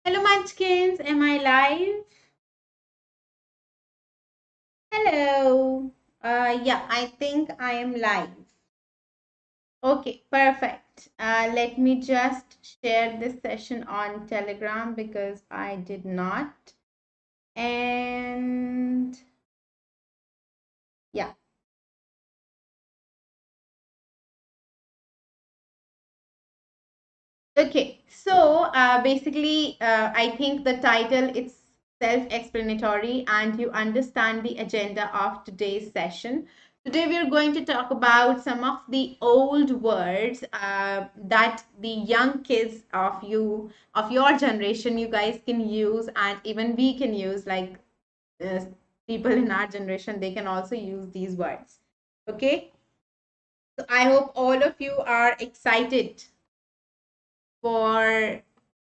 Hello, Munchkins. Am I live? Hello. Yeah, I think I am live. Okay, perfect. Let me just share this session on Telegram because I did not. And yeah. Okay, so basically, I think the title is self-explanatory and you understand the agenda of today's session. Today we are going to talk about some of the old words that the young kids of your generation, you guys can use, and even we can use, like uh, people in our generation, they can also use these words. Okay, so I hope all of you are excited for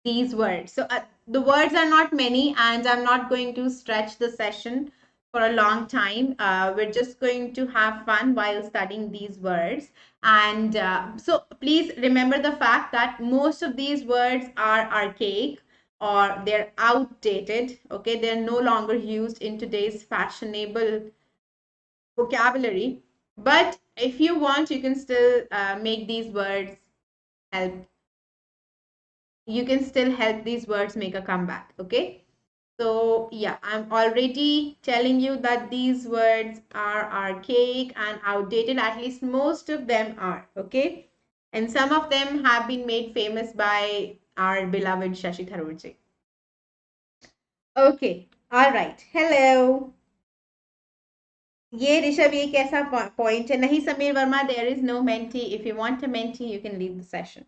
these words. So the words are not many, and I'm not going to stretch the session for a long time. We're just going to have fun while studying these words. And so please remember the fact that most of these words are archaic or they're outdated. Okay, they're no longer used in today's fashionable vocabulary. But if you want, you can still make these words help you can still help these words make a comeback. Okay, so yeah, I'm already telling you that these words are archaic and outdated. At least most of them are. Okay, and some of them have been made famous by our beloved Shashi Tharoor. Okay, all right, hello. ये ऋषभ ये कैसा point है नहीं Sameer Verma there is no Menti if you want a Menti you can leave the session.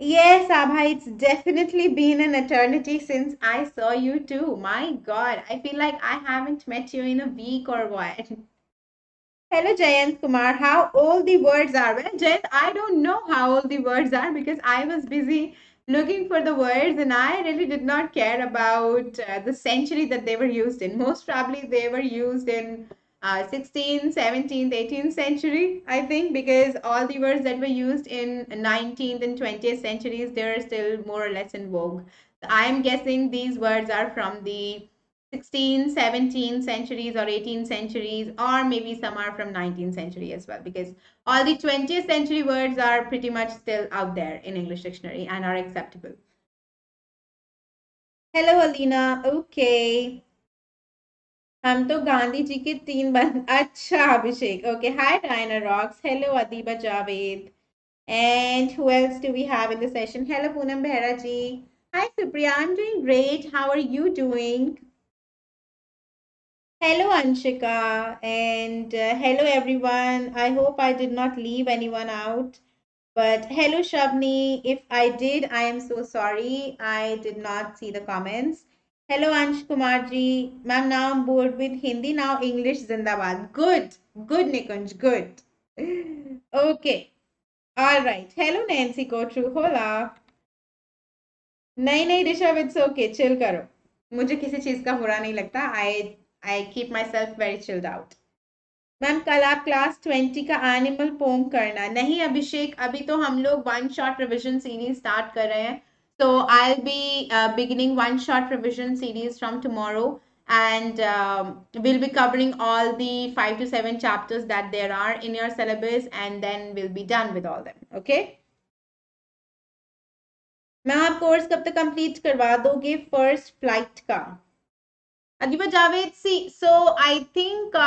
Yes, Abha, it's definitely been an eternity since I saw you too. My God, I feel like I haven't met you in a week or what. Hello, Jayant Kumar. How old the words are? Well, Jayant, I don't know how old the words are because I was busy looking for the words and I really did not care about the century that they were used in. Most probably they were used in 16th, 17th, 18th century, I think, because all the words that were used in 19th and 20th centuries, they're still more or less in vogue. So I'm guessing these words are from the 16th, 17th centuries or 18th centuries, or maybe some are from 19th century as well, because all the 20th century words are pretty much still out there in English dictionary and are acceptable. Hello, Alina. Okay. हम तो गांधी जी के 3 बंद अच्छा Abhishek okay hi Diana rocks hello Adiba Javed and who else do we have in the session? Hello Poonam Behra ji. Hi Supriya, I'm doing great. How are you doing? Hello Anshika and hello everyone. I hope I did not leave anyone out. But hello Shabni. If I did, I am so sorry. I did not see the comments. Hello Ansh Kumar ji. Ma'am, now I'm bored with Hindi. Now English Zindabad. Good. Good Nikunj. Good. Okay. All right. Hello Nancy Kotru. Hola. नहीं नहीं Rishabh it's okay chill करो मुझे किसी चीज का बुरा नहीं लगता I I keep myself very chilled out. Ma'am कल आप क्लास 20 का एनिमल पोम करना नहीं अभिषेक अभी तो हम लोग one shot revision series start कर रहे हैं so I'll be beginning one shot revision series from tomorrow and we'll be covering all the 5 to 7 chapters that there are in your syllabus and then we'll be done with all them. Okay. Ma'am आप course कब तक complete करवा दोगे first flight का? Adiba Javed, see, so I think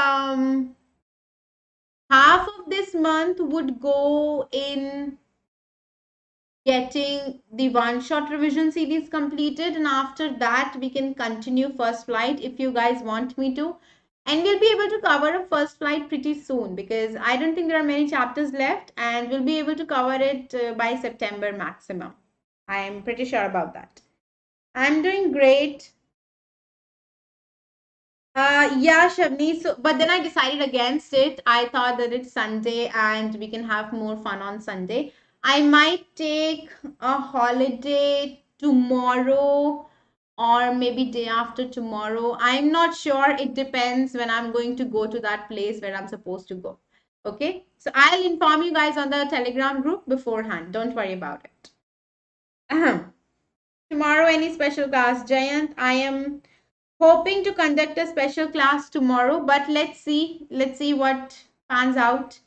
half of this month would go in getting the one shot revision series completed, and after that we can continue first flight if you guys want me to, and we'll be able to cover a first flight pretty soon because I don't think there are many chapters left and we'll be able to cover it by September maximum. I am pretty sure about that. I'm doing great. Yeah, Shavni. So, but then I decided against it. I thought that it's Sunday and we can have more fun on Sunday. I might take a holiday tomorrow or maybe day after tomorrow. I'm not sure. It depends when I'm going to go to that place where I'm supposed to go. Okay. So I'll inform you guys on the Telegram group beforehand. Don't worry about it. Ahem. Tomorrow, any special class? Jayant, I am hoping to conduct a special class tomorrow, but let's see. Let's see what pans out.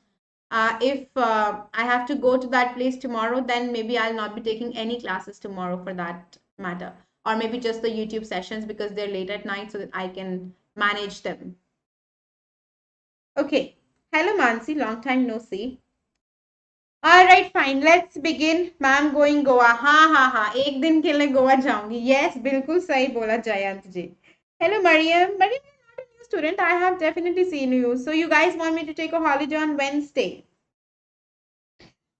If I have to go to that place tomorrow, then maybe I'll not be taking any classes tomorrow for that matter. Or maybe just the YouTube sessions because they're late at night so that I can manage them. Okay. Hello, Mansi. Long time no see. All right, fine. Let's begin. Ma'am going Goa. हाँ एक दिन के लिए गोवा जाऊंगी. Yes, बिल्कुल सही बोला जयंत जी. Hello, Mariam. Mariam, you're not a new student. I have definitely seen you. So you guys want me to take a holiday on Wednesday?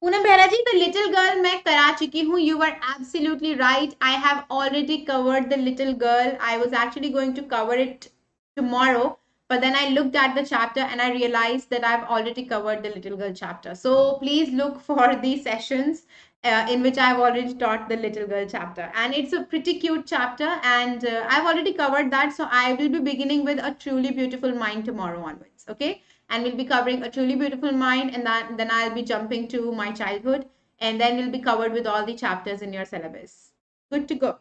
Poonam Behra ji, the little girl मैं करा चुकी हूँ. You were absolutely right. I have already covered the little girl. I was actually going to cover it tomorrow, but then I looked at the chapter and I realized that I've already covered the little girl chapter. So please look for these sessions in which I've already taught the little girl chapter. And it's a pretty cute chapter, and I've already covered that. So I will be beginning with a truly beautiful mind tomorrow onwards. Okay. And we'll be covering a truly beautiful mind, and then I'll be jumping to my childhood, and then we'll be covered with all the chapters in your syllabus. Good to go.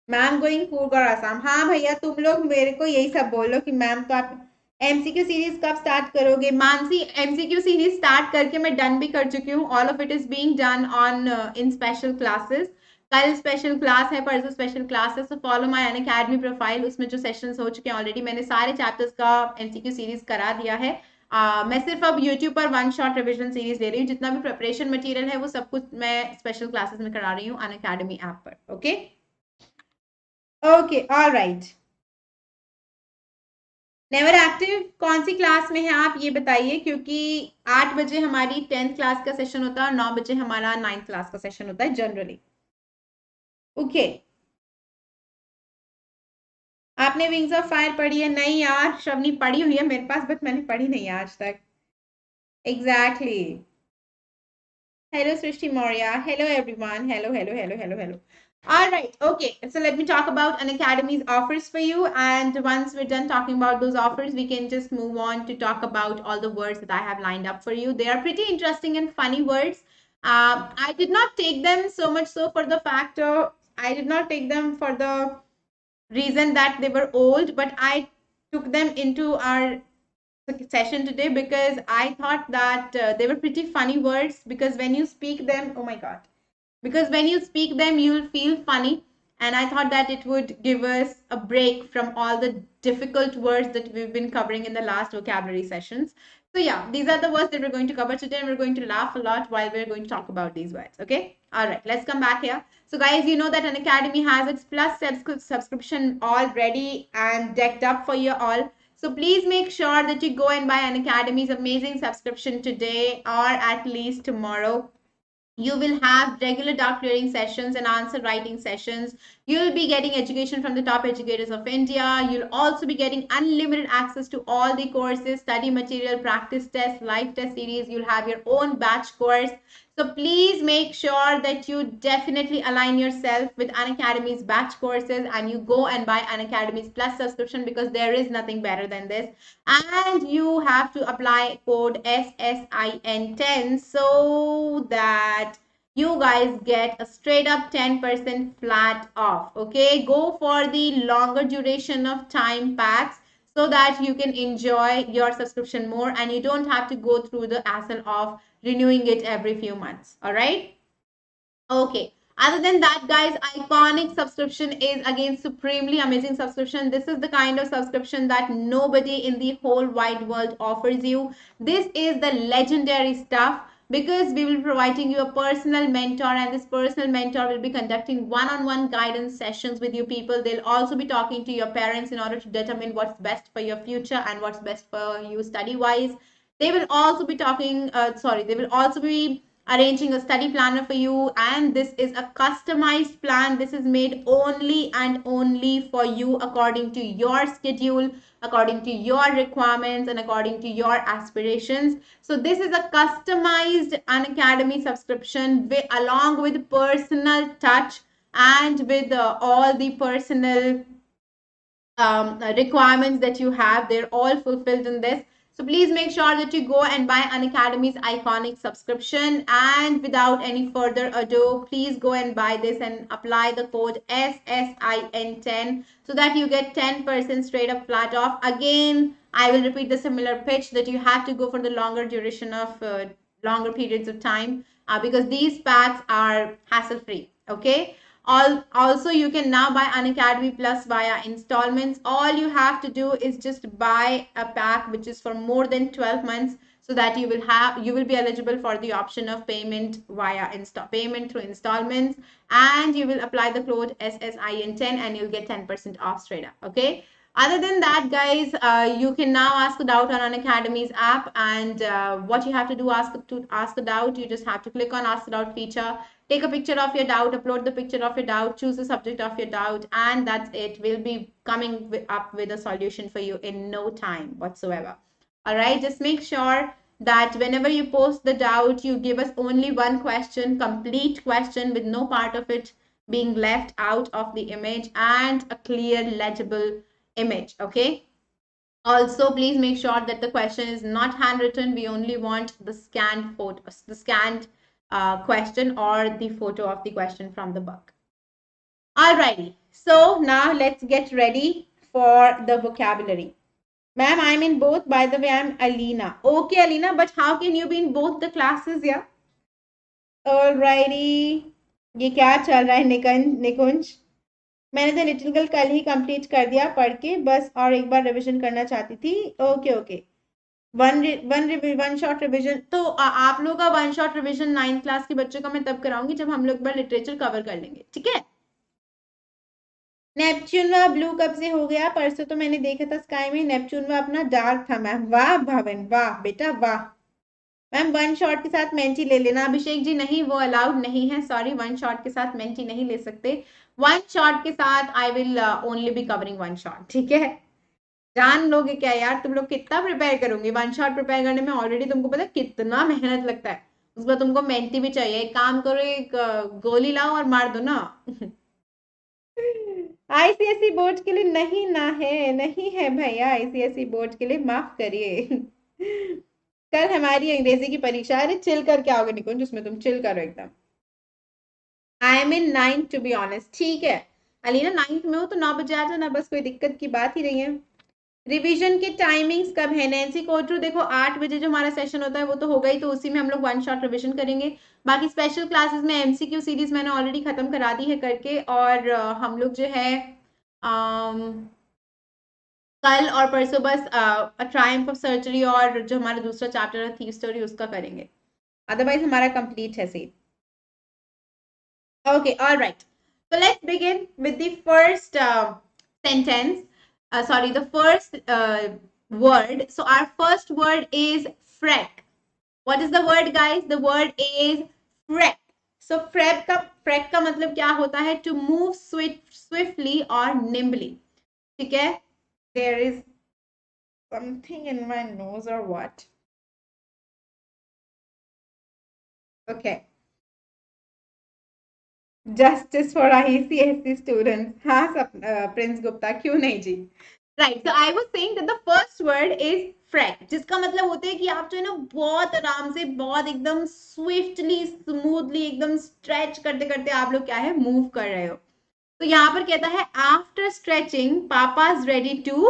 Ma'am going Coorg और आसाम. हाँ भैया, तुम लोग मेरे को यही सब बोलो कि मैम तो आप एमसीक्यू सीरीज कब स्टार्ट करोगे. मानसी, एमसीक्यू सीरीज स्टार्ट करके मैं डन भी कर चुकी हूँ. All of it is being done on in special classes. कल स्पेशल क्लास है, परसों स्पेशल क्लास है. So follow my Unacademy profile. उसमें जो सेशंस हो चुके हैं ऑलरेडी, मैंने सारे चैप्टर्स का एमसीक्यू सीरीज करा दिया है. मैं सिर्फ अब यूट्यूब पर वन शॉट रिविजन सीरीज दे रही हूँ. जितना भी प्रिपरेशन मटेरियल है वो सब कुछ मैं स्पेशल क्लासेस में करा रही हूँ अनअकैडमी ऐप पर. Okay okay, all right. Never active कौन सी क्लास में है आप ये बताइए, क्योंकि 8 बजे हमारी 10th क्लास का सेशन होता है और 9 बजे हमारा 9th क्लास का सेशन होता है जनरली. ओके. आपने विंग्स ऑफ फायर पढ़ी है? नहीं यार, श्रवनी पढ़ी हुई है मेरे पास, बट मैंने पढ़ी नहीं है आज तक. Exactly. Hello, Srishti Moria. Hello, everyone. Hello, hello, hello, hello, hello. All right. Okay. So let me talk about Unacademy's offers for you. And once we're done talking about those offers, we can just move on to talk about all the words that I have lined up for you. They are pretty interesting and funny words. I did not take them so much so for the factor. I did not take them for the reason that they were old, but I took them into our session today because I thought that they were pretty funny words, because when you speak them, oh my god, because when you speak them you'll feel funny, and I thought that it would give us a break from all the difficult words that we've been covering in the last vocabulary sessions. So yeah, these are the words that we're going to cover today, and we're going to laugh a lot while we're going to talk about these words. Okay, all right, let's come back here. So guys, you know that Unacademy has its plus subscription all ready and decked up for you all. So please make sure that you go and buy Unacademy's amazing subscription today, or at least tomorrow. You will have regular doubt clearing sessions and answer writing sessions. You'll be getting education from the top educators of India. You'll also be getting unlimited access to all the courses, study material, practice tests, live test series. You'll have your own batch course. So please make sure that you definitely align yourself with Unacademy's batch courses and you go and buy Unacademy's Plus subscription, because there is nothing better than this. And you have to apply code SSIN10 so that you guys get a straight up 10% flat off. Okay, go for the longer duration of time packs so that you can enjoy your subscription more and you don't have to go through the hassle of renewing it every few months. All right. Okay. Other than that, guys, iconic subscription is again supremely amazing subscription. This is the kind of subscription that nobody in the whole wide world offers you. This is the legendary stuff, because we will be providing you a personal mentor, and this personal mentor will be conducting one-on-one guidance sessions with you people. They'll also be talking to your parents in order to determine what's best for your future and what's best for you study-wise. They will also be they will also be arranging a study planner for you, and this is a customized plan. This is made only and only for you according to your schedule, according to your requirements, and according to your aspirations. So this is a customized Unacademy subscription along with personal touch and with all the personal requirements that you have. They're all fulfilled in this. So please make sure that you go and buy Unacademy's iconic subscription. And without any further ado, please go and buy this and apply the code SSIN10 so that you get 10% straight up flat off. Again, I will repeat the similar pitch that you have to go for the longer duration of longer periods of time because these packs are hassle free. Okay. Also, you can now buy Unacademy Plus via installments. All you have to do is just buy a pack which is for more than 12 months so that you will be eligible for the option of payment via payment through installments, and you will apply the code SSIN10 and you'll get 10% off straight up. Okay. Other than that, guys, you can now ask a doubt on Unacademy's app, and what you have to do ask a doubt, you just have to click on ask a doubt feature, take a picture of your doubt, upload the picture of your doubt, choose the subject of your doubt, and that's it. We'll be coming up with a solution for you in no time whatsoever. All right, just make sure that whenever you post the doubt, you give us only one question, complete question with no part of it being left out of the image, and a clear legible image. Okay. Also, please make sure that the question is not handwritten. We only want the scanned photos, the scanned question or the photo of the question from the book. Alrighty. So now let's get ready for the vocabulary. Ma'am, I'm in both. By the way, I'm Alina. Okay, Alina, but how can you be in both the classes? Yeah. Alrighty. ये क्या चल रहा है निकुंज? मैंने तो little girl कल ही complete कर दिया पढ़ के बस, और एक बार रिवीजन करना चाहती थी. Okay okay. One shot revision तो आप लोगों का one shot revision 9th class के बच्चों का मैं तब कराऊंगी जब हम लोग बार लिटरेचर कवर कर लेंगे. ठीक है. नेपच्यून वा ब्लू कब से हो गया? परसों तो मैंने देखा था स्काई में. नेपच्यून वा अपना डार्क था मैम. वाह भवन, वाह बेटा वाह. मैम वन शॉट के साथ मेंटी ले लेना. अभिषेक जी नहीं, वो अलाउड नहीं है. सॉरी, वन शॉट के साथ मेंटी नहीं ले सकते. वन शॉट के साथ I will only be covering one shot. ठीक है. जान लोगे क्या यार, तुम लोग कितना प्रिपेयर करोगे? वन शॉट प्रिपेयर करने में ऑलरेडी तुमको पता है कितना मेहनत लगता है. उसके बाद तुमको मेंटी भी चाहिए. एक काम करो, एक गोली लाओ और मार दो ना. आईसीएसई बोर्ड के लिए नहीं ना है, नहीं है भैया. आईसीएसई बोर्ड के लिए माफ करिए. कल हमारी अंग्रेजी की परीक्षा. अरे चिल करके आओगे निकुंज, उसमें तुम चिल करो एकदम. I am in 9th to be honest. ठीक है अलीना, 9th में हो तो 9 बजे आ जाना, बस कोई दिक्कत की बात ही नहीं है. रिवीजन की टाइमिंग्स कब है? नैन्सी कोटरू, देखो 8 बजे जो हमारा सेशन होता है वो तो हो गई, तो उसी में हम लोग वन शॉट रिवीजन करेंगे. बाकी स्पेशल क्लासेस में एमसीक्यू सीरीज मैंने ऑलरेडी खत्म करा दी है करके, और हम लोग जो है कल और परसों बस ट्रायम्फ ऑफ सर्जरी और जो हमारा दूसरा चैप्टर है थीफ स्टोरी उसका करेंगे. अदरवाइज हमारा कंप्लीट है set. Okay, all right. So let's begin with the first sentence. Sorry, the first word. So our first word is freck. What is the word, guys? The word is freck. So freck का मतलब क्या होता है? To move swiftly or nimbly. ठीक है? There is something in my nose or what? Okay. Justice for ICSE students. हाँ सब Prince Gupta, क्यों नहीं जी. Right. So I was saying that the first word is freck, जिसका मतलब होता है कि आप जो है ना बहुत आराम से, बहुत एकदम स्विफ्टली, स्मूथली, एकदम स्ट्रेच करते करते आप लोग क्या है मूव कर रहे हो. तो यहाँ पर कहता है after stretching papa's ready to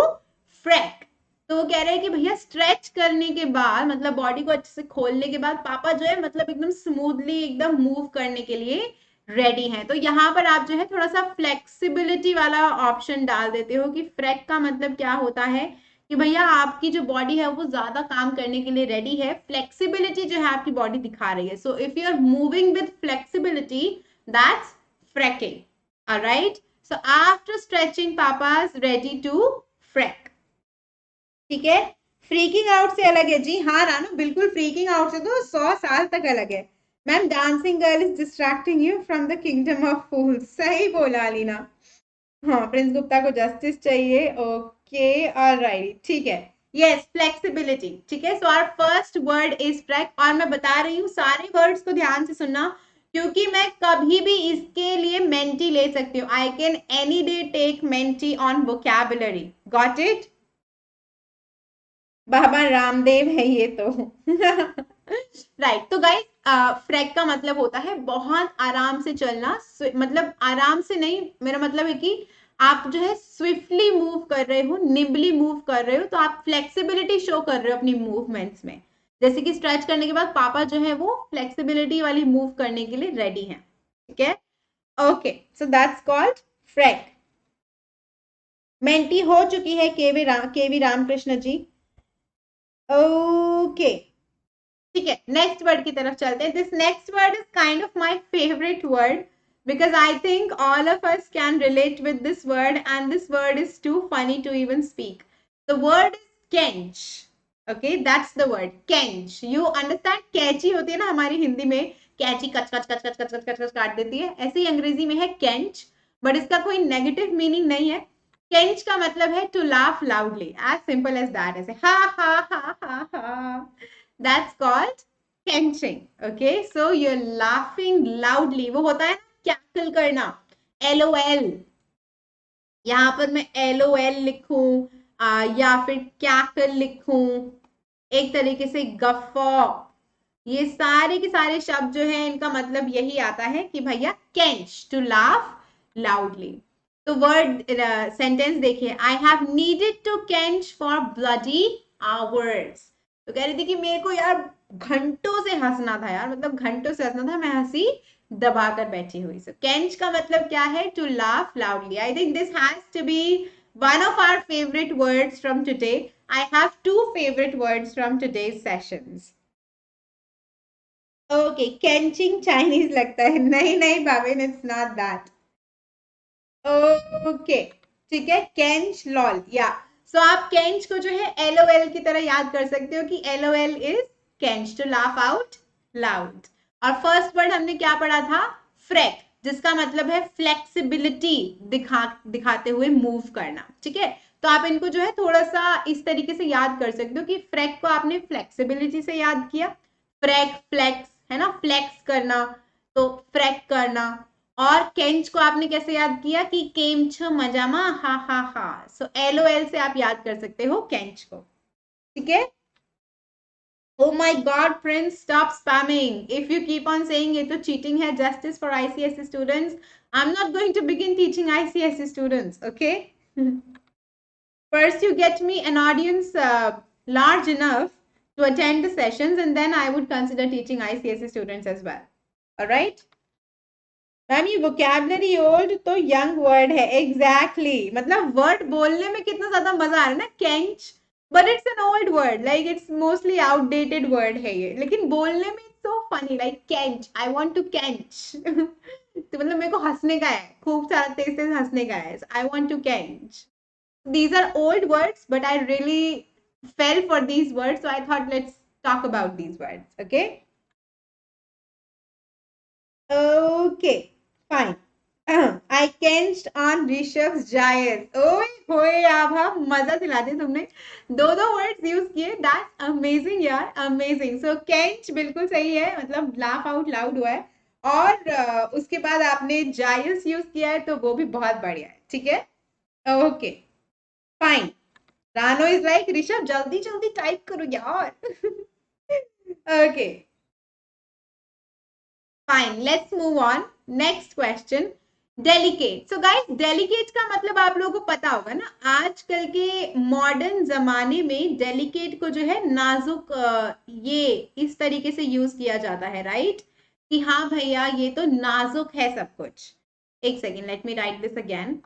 freak. तो वो कह रहे हैं कि भैया स्ट्रेच करने के बाद, मतलब बॉडी को अच्छे से खोलने के बाद पापा जो है मतलब एकदम स्मूथली एकदम मूव करने के लिए रेडी है. तो यहाँ पर आप जो है थोड़ा सा फ्लेक्सिबिलिटी वाला ऑप्शन डाल देते हो कि फ्रेक का मतलब क्या होता है कि भैया आपकी जो बॉडी है वो ज्यादा काम करने के लिए रेडी है. फ्लेक्सिबिलिटी जो है आपकी बॉडी दिखा रही है. So if you are moving with flexibility, that's freaking. Alright. So after stretching papa's ready to freak. ठीक है. फ्रीकिंग आउट से अलग है जी. हाँ रानू, बिल्कुल फ्रीकिंग आउट से तो 100 साल तक अलग है. Ma'am dancing girl is distracting you from the kingdom of fools. सही बोला अलीना. हाँ, प्रिंस गुप्ता को जस्टिस चाहिए. ओके, ऑलराइट, ठीक है. Yes, flexibility. ठीक है. So our first word is freak. और मैं बता रही हूँ सारे वर्ड्स को ध्यान से सुनना, क्योंकि मैं कभी भी इसके लिए मेंटी ले सकती हूँ. I can any day take Menti on vocabulary. Got it? Baba Ramdev है ये तो। राइट, तो गाइस फ्रैग का मतलब होता है बहुत आराम से चलना, मतलब आराम से नहीं, मेरा मतलब है कि आप जो है स्विफ्टली मूव कर रहे हो, निम्बली मूव कर रहे हो, तो आप फ्लेक्सिबिलिटी शो कर रहे हो अपनी मूवमेंट्स में। जैसे कि स्ट्रेच करने के बाद पापा जो है वो फ्लेक्सिबिलिटी वाली मूव करने के लिए रेडी हैं। ठीक है, okay, so that's called frag. Menti हो चुकी है केवी रामकृष्ण जी। ओके, ठीक है, नेक्स्ट वर्ड की तरफ चलते हैं। This next word is kind of my favourite word because I think all of us can relate with this word and this word is too funny to even speak. The word is kench. Okay, that's the word kench. You understand? कैची होती है ना हमारी हिंदी में, कैची कच कच कच कच कच कच कच कच काट देती है, ऐसे ही अंग्रेजी में है kench, बट इसका कोई नेगेटिव मीनिंग नहीं है। kench का मतलब है to laugh loudly, as simple as that, ऐसे ha ha ha ha ha, that's called kenching. Okay, so you're laughing loudly, वो होता है ना कैकल करना, LOL, यहाँ पर मैं LOL लिखूं या फिर कैकल लिखूं, एक तरीके से गफ्फा, ये सारे के सारे शब्द जो है इनका मतलब यही आता है कि भैया कैंच, टू लाफ लाउडली। तो वर्ड सेंटेंस देखिए, I have needed to kench for bloody hours. तो कह रही थी कि मेरे को यार घंटों से हंसना था यार, मतलब घंटों से हंसना था, मैं हंसी दबाकर बैठी हुई। सो कैंच का मतलब क्या है? To laugh loudly. I think this has to be one of our favorite words from today. I have two favorite words from today's sessions. Okay, kenching Chinese लगता है, नहीं नहीं Babin, it's not that. Okay, ठीक है, कैंच lol, या सो आप कैंच को जो है LOL की तरह याद कर सकते हो कि LOL is kench, to laugh out loud. और फर्स्ट वर्ड हमने क्या पढ़ा था? फ्रैक, जिसका मतलब है फ्लेक्सिबिलिटी दिखाते हुए मूव करना। ठीक है, तो आप इनको जो है थोड़ा सा इस तरीके से याद कर सकते हो कि फ्रैक को आपने फ्लेक्सिबिलिटी से याद किया, फ्रैक फ्लेक्स है ना, फ्लेक्स करना, तो फ्रैक करना। और केंच को आपने कैसे याद किया कि केम छ मजामा हा हा हा, सो LOL से आप याद कर सकते हो केंच को। ठीक है, Oh my God, Prince, stop spamming. If you keep on saying ये तो cheating है, justice for ICSE students, I'm not going to begin teaching ICSE students, okay? First, you get me an audience large enough to attend the sessions, and then I would consider teaching ICSE students as well. All right? Ma'am ये vocabulary old तो young word है, exactly exactly. मतलब word बोलने में कितना ज्यादा मजा आ रहा है ना, kench, but it's an old word, like it's mostly outdated word है ये, लेकिन बोलने में it's so funny, like kench, I want to kench. तो मतलब मेरे को हंसने का है, खूब सारा तेज तेज हंसने का है, I want to kench. These are old words, but I really fell for these words, so I thought let's talk about these words. Okay, okay, fine. I canched on Rishab's giants. ओए होए आभा, मजा दिला दे तुमने, दो दो words use किए, that's amazing यार, amazing. सो कैंच बिल्कुल सही है, मतलब लाफ आउट लाउड हुआ है, और उसके बाद आपने जायंट्स यूज किया है, तो वो भी बहुत बढ़िया है। ठीक है, ओके, फाइन। रानो इज लाइक ऋषभ जल्दी जल्दी टाइप करो यार। Okay, fine, let's move on. Next question, delicate. So guys, delicate का मतलब आप लोगों को पता होगा ना, आजकल के मॉडर्न जमाने में डेलिकेट को जो है नाजुक, ये इस तरीके से यूज किया जाता है, राइट? कि हाँ भैया ये तो नाजुक है सब कुछ। एक second, let me right this again.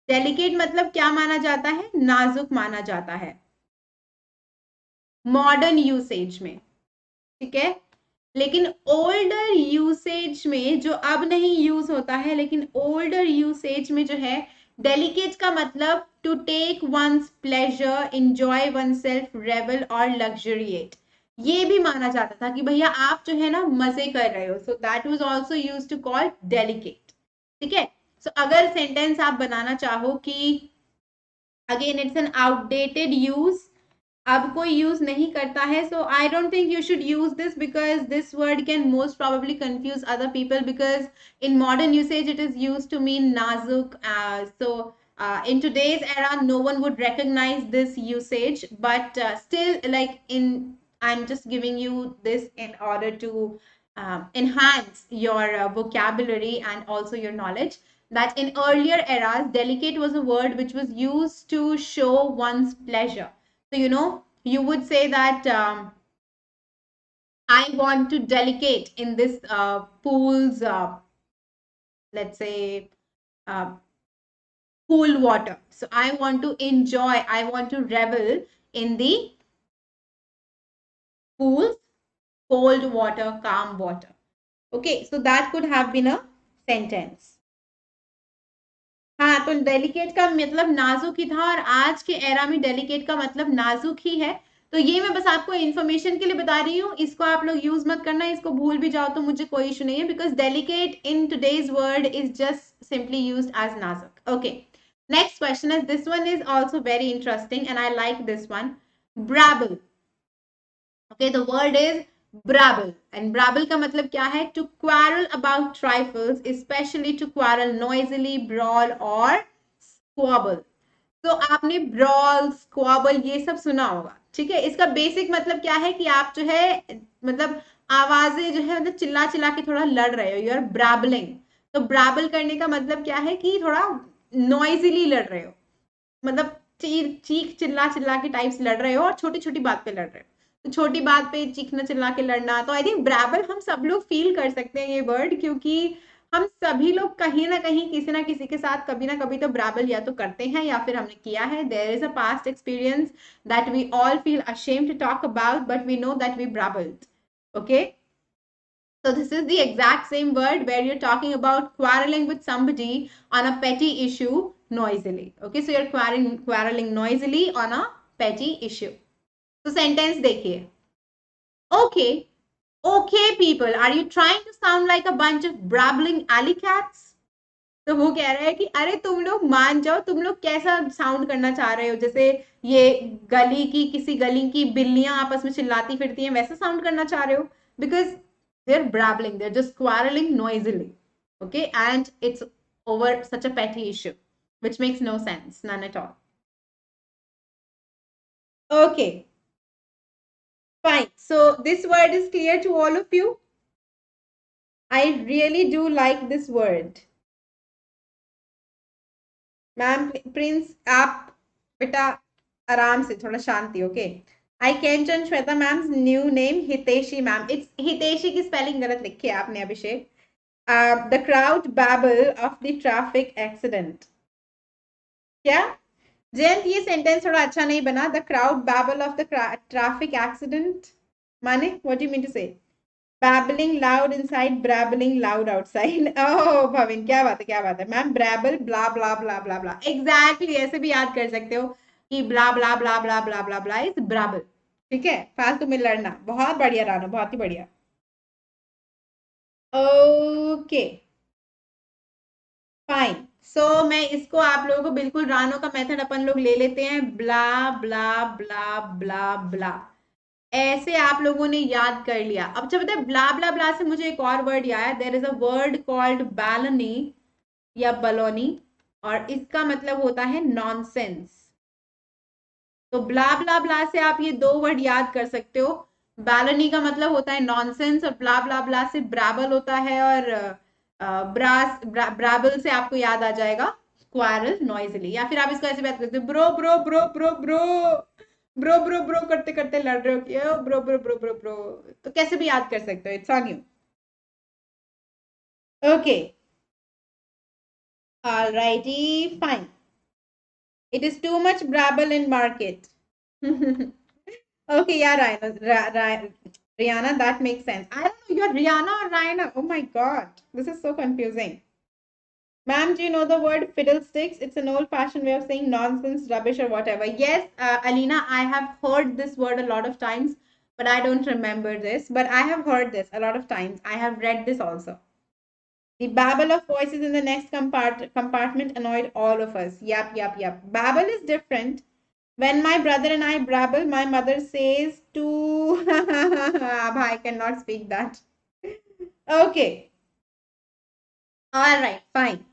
Delicate मतलब क्या माना जाता है? नाजुक माना जाता है मॉडर्न यूसेज में। ठीक है, लेकिन ओल्डर यूसेज में, जो अब नहीं यूज होता है, लेकिन ओल्डर यूसेज में जो है, डेलिकेट का मतलब to take one's pleasure, enjoy oneself, revel और लग्जरिएट, ये भी माना जाता था कि भैया आप जो है ना मजे कर रहे हो, so that was also used to call delectate. ठीक है, सो अगर सेंटेंस आप बनाना चाहो कि again it's an outdated use, अब कोई यूज नहीं करता है, so I don't think you should use this, because this word can most probably confuse other people, because in modern usage it is use to mean नाजुक, so In today's era, no one would recognize this usage, but still, like I'm just giving you this in order to enhance your vocabulary and also your knowledge. That in earlier eras, delicate was a word which was used to show one's pleasure. So, you would say that I want to delegate in this pool's, let's say, uh, cool water. So I want to enjoy, I want to revel in the pool's cold water, calm water. Okay, so that could have been a sentence. हाँ, तो delicate का मतलब नाजुक ही था और आज के era में डेलिकेट का मतलब नाजुक ही है. तो ये मैं बस आपको इन्फॉर्मेशन के लिए बता रही हूँ. इसको आप लोग यूज मत करना. इसको भूल भी जाओ तो मुझे कोई इशू नहीं है, because delectate in today's word is just simply used as नाजुक. Okay, next question is, this one is also very interesting and I like this one. Brabble. Okay, the word is brabble, and brabble का मतलब क्या है? To quarrel about trifles, especially to quarrel noisily, brawl or squabble. तो आपने brawl, squabble ये सब सुना होगा, ठीक है. इसका बेसिक मतलब क्या है कि आप जो है मतलब आवाजें जो है मतलब चिल्ला चिल्ला के थोड़ा लड़ रहे हो. You are brabbling. तो ब्राबल करने का मतलब क्या है कि थोड़ा नॉइजिली लड़ रहे हो, मतलब चीख चिल्ला चिल्ला के टाइप्स लड़ रहे हो और छोटी छोटी बात पे लड़ रहे हो. तो छोटी बात पे चीखना चिल्ला के लड़ना, तो आई थिंक ब्राबल हम सब लोग फील कर सकते हैं ये वर्ड, क्योंकि हम सभी लोग कहीं ना कहीं किसी ना किसी के साथ कभी ना कभी तो ब्राबल या तो करते हैं या फिर हमने किया है. There is a past experience that we all feel ashamed to talk about, but we know that we brabbled. Okay, so this is the exact same word where you're talking about quarreling with somebody on a petty issue noisily. Okay, so you're quarreling noisily on a petty issue. So sentence देखिए. Okay, okay people, are you trying to sound like a bunch of brabbling alley cats? तो वो कह रहा है कि अरे तुम लोग मान जाओ, तुम लोग कैसा साउंड करना चाह रहे हो, जैसे ये गली की किसी गली की बिल्लियां आपस में चिल्लाती फिरती हैं, वैसा साउंड करना चाह रहे हो. Because they're brabbling, they're just quarreling noisily. Okay, and it's over such a petty issue, which makes no sense, none at all. Okay, fine. So this word is clear to all of you. I really do like this word. Ma'am Prince आप बेटा आराम से, थोड़ा शांति. Okay, I can Shweta ma'am new name Hiteshi ma'am. It's Hiteshi की spelling गलत लिखी है आपने Abhishek. The crowd babble of the traffic accident. क्या जयंत, ये सेंटेंस थोड़ा अच्छा नहीं बना. The crowd babble of the traffic accident माने what you mean to say? babbling loud inside, brabbling loud outside. Oh Bhavin, क्या बात है, क्या बात है मैम. ब्रैबल ब्ला ब्ला ब्ला ब्ला ब्ला, एग्जैक्टली ऐसे भी याद कर सकते हो कि ब्ला ब्ला ब्ला ब्ला ब्ला ब्ला ब्ला इज ब्राबल. ठीक है, फालतू में लड़ना. बहुत बढ़िया रानो, बहुत ही बढ़िया. Okay fine. सो मैं इसको आप लोगों को बिल्कुल रानो का मेथड अपन लोग ले लेते हैं. ब्ला ब्ला ब्ला ब्ला ब्ला, ऐसे आप लोगों ने याद कर लिया. अब जब बताए ब्ला ब्ला ब्ला से मुझे एक और वर्ड आया. There is a word called baloney या बलोनी, और इसका मतलब होता है नॉनसेंस. तो ब्ला ब्ला ब्ला से आप ये दो वर्ड याद कर सकते हो. बैलोनी का मतलब होता है नॉनसेंस और ब्ला ब्ला ब्ला से ब्राबल होता है, और ब्राबल से आपको याद आ जाएगा क्वारल नॉइजली. या फिर आप इसको ऐसे बात करते हो, bro bro bro bro bro bro bro bro करते करते लड़ रहे हो कि bro bro bro bro bro. तो कैसे भी याद कर सकते हो. It's on you. Okay, alrighty, fine. It is too much brabble in market. Okay, yeah, Rihanna, that makes sense. I don't know, you're Rihanna or Rihanna. Oh my god, this is so confusing. Ma'am, do you know the word fiddlesticks? It's an old-fashioned way of saying nonsense, rubbish, or whatever. Yes, Alina, I have heard this word a lot of times, but I don't remember this. But I have heard this a lot of times. I have read this also. The babble of voices in the next compartment annoyed all of us. Yep, yep, yep. Babble is different. When my brother and I babble, my mother says to... I cannot speak that. Okay. All right, fine.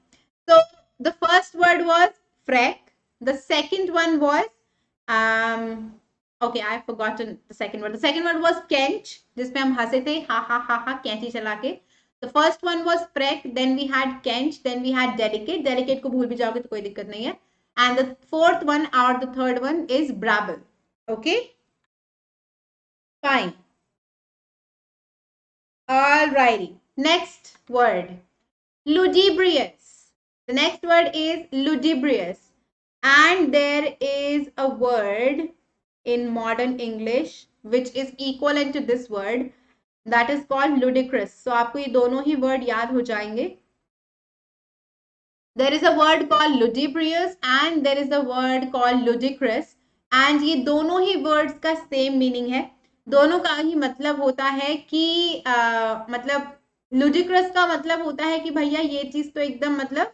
So the first word was freck. The second one was okay, I've forgotten the second one. The second one was kench, जिसमें हम हंसे थे हा हा हा हा कैंची चला के. The first one was freck, then we had kench, then we had delicate. Delicate को भूल भी जाओगे तो कोई दिक्कत नहीं है. And the fourth one or the third one is brabble. Okay, fine. Alrighty. Next word, ludibrious. The next word is ludibrious. And there is a word in modern English which is equivalent to this word, that is called ludicrous. So आपको ये दोनों ही word याद हो जाएंगे. There is a word called ludibrious and there is a word called ludicrous. And ये दोनों ही words का same meaning है. दोनों का ही मतलब होता है कि मतलब ludicrous का मतलब होता है कि भैया ये चीज तो एकदम मतलब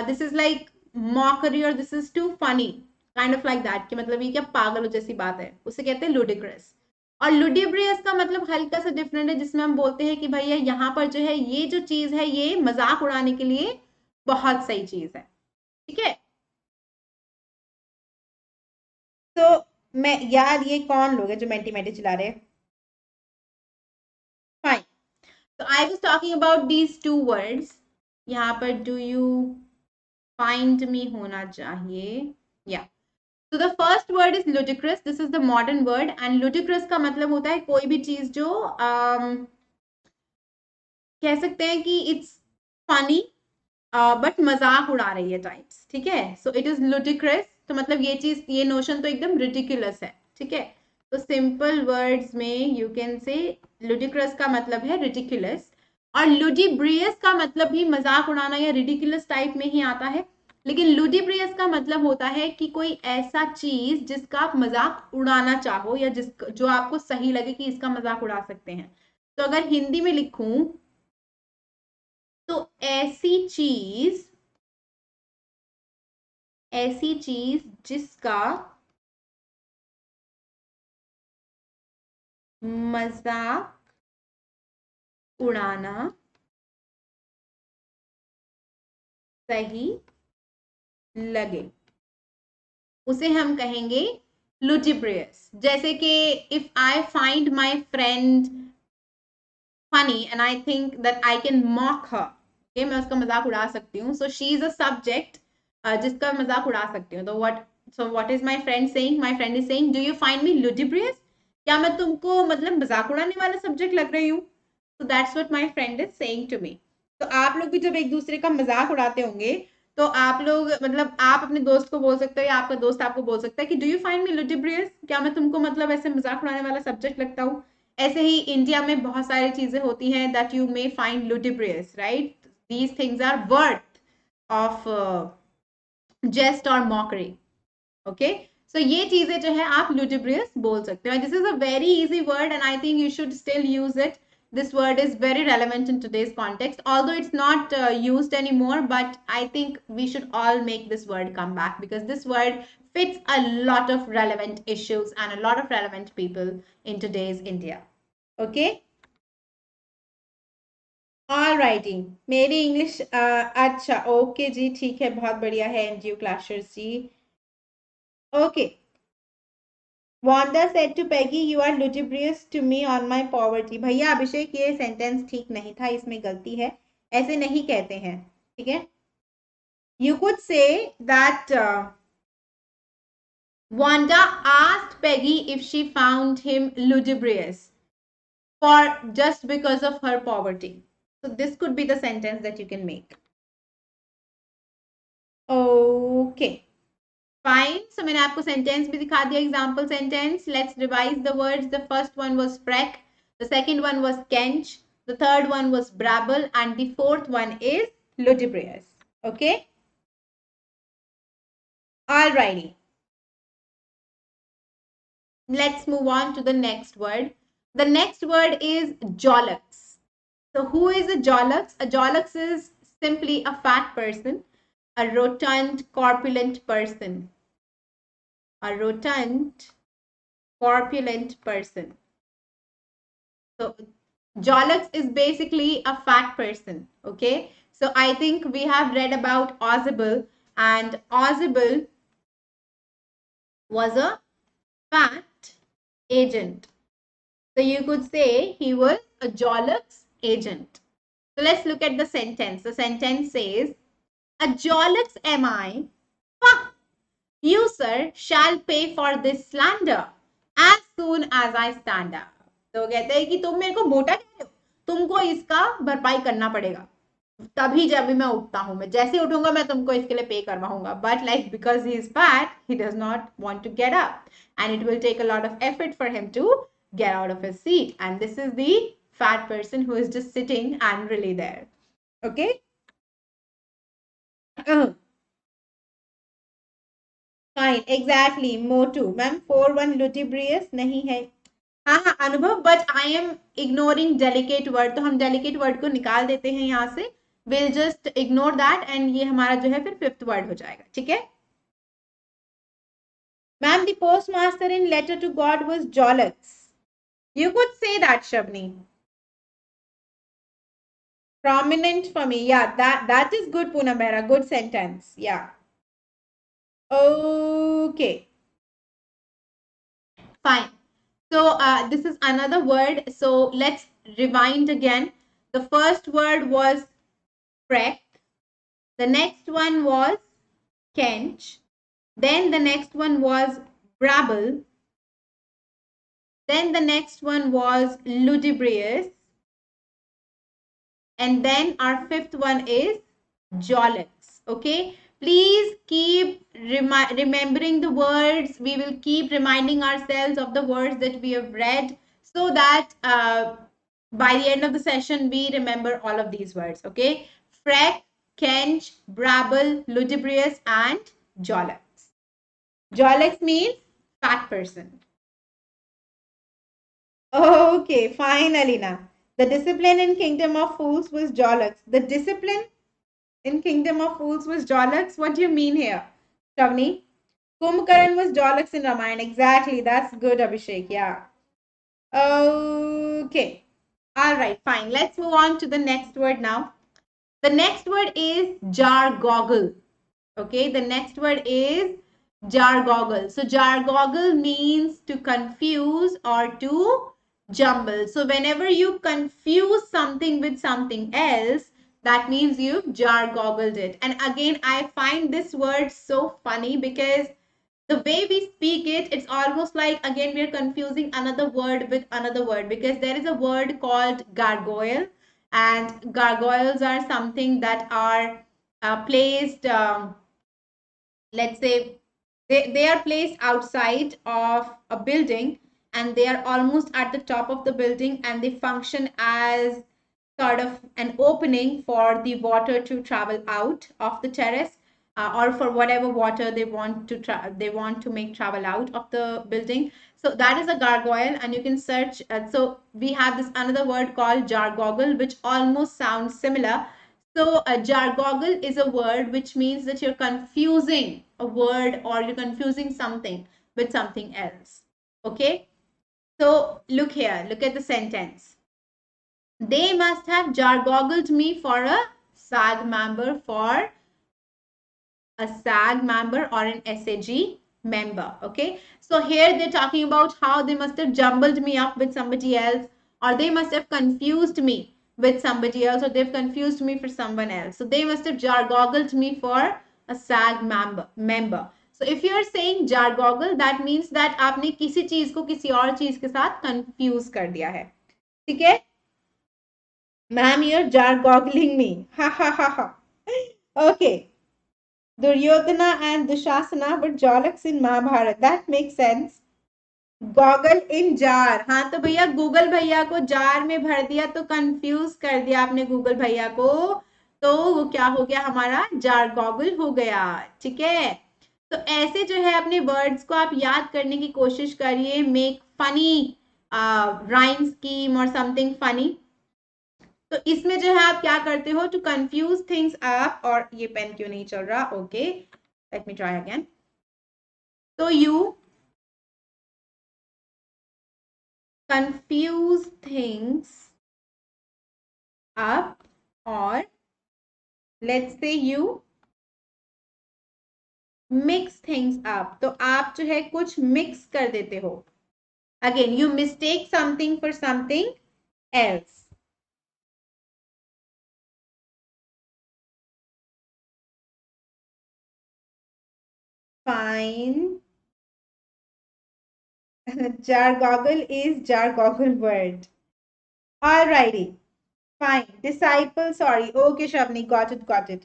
this is like mockery or this is too funny, kind of like that, कि मतलब ये क्या पागल जैसी बात है, उसे कहते हैं ludicrous. और ludibrious का मतलब हल्का सा डिफरेंट है, जिसमें हम बोलते हैं कि भैया यहाँ पर जो है ये जो चीज है ये मजाक उड़ाने के लिए बहुत सही चीज है. ठीक है. तो मैं यार ये कौन लोग हैं जो मेंटी मेंटी चिल्ला रहे हैं. फाइन. तो I was talking about these two words. यहाँ पर डू यू फाइंड मी होना चाहिए. या तो the first word is ludicrous. This is the modern word and ludicrous का मतलब होता है कोई भी चीज जो कह सकते हैं कि इट्स फनी बट मजाक उड़ा रही है टाइप्स. ठीक है. So it is ludicrous. तो मतलब ये चीज ये नोशन तो एकदम ridiculous है. ठीक है. तो सिंपल वर्ड्स में यू कैन से ludicrous का मतलब है ridiculous और ludibrious का मतलब भी मजाक उड़ाना या ridiculous टाइप में ही आता है. लेकिन ludibrious का मतलब होता है कि कोई ऐसा चीज जिसका आप मजाक उड़ाना चाहो या जिस जो आपको सही लगे कि इसका मजाक उड़ा सकते हैं. तो अगर हिंदी में लिखूं तो ऐसी चीज जिसका मजाक उड़ाना सही लगे उसे हम कहेंगे ludibrious. जैसे कि if I find my friend funny and I think that I can mock her, okay, मैं उसका मजाक उड़ा सकती हूँ. So she is a subject जिसका मजाक उड़ा सकती हूँ. तो what is my friend saying. My friend is saying do you find me ludibrious. क्या मैं तुमको मतलब मजाक उड़ाने वाला सब्जेक्ट लग रही हूँ. तो that's what my friend is saying to me. तो आप लोग भी जब एक दूसरे का मजाक उड़ाते होंगे तो आप लोग मतलब आप अपने दोस्त को बोल सकते हो या आपका दोस्त आपको बोल सकता है कि do you find me ludibrious. क्या मैं तुमको मतलब ऐसे मजाक उड़ाने वाला सब्जेक्ट लगता हूँ. ऐसे ही इंडिया में बहुत सारी चीजें होती हैं that you may find ludibrious, right. These things are worth of jest और मॉकरी. ओके. सो ये चीजें जो है आप ludibrious बोल सकते हो. This is a very easy word and I think you should still use it. This word is very relevant in today's context, although it's not used anymore, but I think we should all make this word come back because this word fits a lot of relevant issues and a lot of relevant people in today's India. Okay. Alrighty. मेरी English अच्छा okay जी ठीक है बहुत बढ़िया है NGO classes जी. Okay. Wanda said to Peggy, "You are lugubrious to me on my poverty." भैया अभिषेक ये सेंटेंस ठीक नहीं था, इसमें गलती है. ऐसे नहीं कहते हैं. ठीक है. You could say that Wanda asked Peggy if she found him lugubrious for just because of her poverty. So this could be the sentence that you can make. Okay. Fine. So मैंने आपको sentence भी दिखा दिया, example sentence. Let's revise the words. The first one was freck. The second one was kench. The third one was brabble. And the fourth one is ludibrious. Okay. Alrighty. Let's move on to the next word. The next word is jollux. So who is a jollux? A jollux is simply a fat person, a rotund, corpulent person. A rotund, corpulent person. So jollux is basically a fat person. Okay. So I think we have read about Audible and Ozable was a fat agent. So you could say he was a Jollock's agent. So let's look at the sentence. The sentence says, a Jollock's am I? Ha! You, sir, shall pay for this slander as soon as I stand up. तो कहते हैं कि तुम मेरे को मोटा कह रहे हो, तुमको इसका भरपाई करना पड़ेगा तभी जब भी मैं उठता हूं, मैं जैसे उठूंगा मैं तुमको इसके लिए पे करवाऊंगा. But like because he is fat he does not want to get up and it will take a lot of effort for him to get out of his seat, and this is the fat person who is just sitting angrily there. Okay. Fine, exactly. Motu. Ma'am, 4-1 lugubrious नहीं है. हाँ हाँ अनुभव, but I am ignoring delicate word, तो हम delicate word को निकाल देते हैं यहाँ से. Will just ignore that and ये हमारा जो है फिर फिफ्थ वर्ड हो जाएगा. ठीक है. Ma'am the post master in letter to God was jollux. You could say that शबनी. Prominent for me. Yeah, that is good, Punamera. Good sentence. Yeah. Okay. Fine. So this is another word. So let's rewind again. The first word was freck. The next one was kench. Then the next one was brabble. Then the next one was lugubrious. And then our fifth one is jollox. Okay. Please keep remembering the words. We will keep reminding ourselves of the words that we have read so that by the end of the session, we remember all of these words. Okay. Freck, kench, brabble, lugubrious, and jollox. Jollox means fat person. Okay, finally now. The discipline in Kingdom of Fools was Jollox. The discipline in Kingdom of Fools was Jollox. What do you mean here, Shavni? Kumbhakaran was Jollox in Ramayana. Exactly. That's good, Abhishek. Yeah. Okay. All right, fine. Let's move on to the next word now. The next word is jargoggle. Okay, the next word is jargoggle. So jargoggle means to confuse or to jumble. So whenever you confuse something with something else, that means you've jargoggled it. And again, I find this word so funny because the way we speak it, it's almost like, again, we're confusing another word with another word, because there is a word called gargoyle, and gargoyles are something that are placed, let's say, they are placed outside of a building, and they are almost at the top of the building, and they function as sort of an opening for the water to travel out of the terrace, or for whatever water they want to make travel out of the building. So that is a gargoyle, and you can search. So we have this another word called jargoggle, which almost sounds similar. So a jargoggle is a word which means that you're confusing a word or you're confusing something with something else. Okay. So look here, look at the sentence. They must have jargoggled me for a SAG member, or an SAG member. Okay. So here they're talking about how they must have jumbled me up with somebody else, or they must have confused me with somebody else, or they've confused me for someone else. So they must have jargoggled me for a SAG member. So if you are saying jargoggle, that means that आपने किसी चीज को किसी और चीज के साथ confuse कर दिया है. ठीक है? Ma'am, you're jargoggling me. Ha ha ha ha. Okay. Duryodhana and Dushasana were Jolaks in Mahabharata. That makes sense. Goggle in jar. हाँ तो भैया गूगल भैया को जार में भर दिया तो कंफ्यूज कर दिया आपने गूगल भैया को, तो वो क्या हो गया, हमारा जार गॉगल हो गया. ठीक है. तो ऐसे जो है अपने वर्ड्स को आप याद करने की कोशिश करिए. मेक फनी राइम स्कीम और समथिंग फनी. तो इसमें जो है आप क्या करते हो, टू कंफ्यूज थिंग्स आप, और ये पेन क्यों नहीं चल रहा, okay let me try again. तो you confuse things up, or let's say you mix things up, तो आप जो है कुछ मिक्स कर देते हो. Again you mistake something for something else. Fine. Jargoggle is jargoggle word. Alrighty. Fine. Disciple, sorry. Okay, Shavni, got it, got it.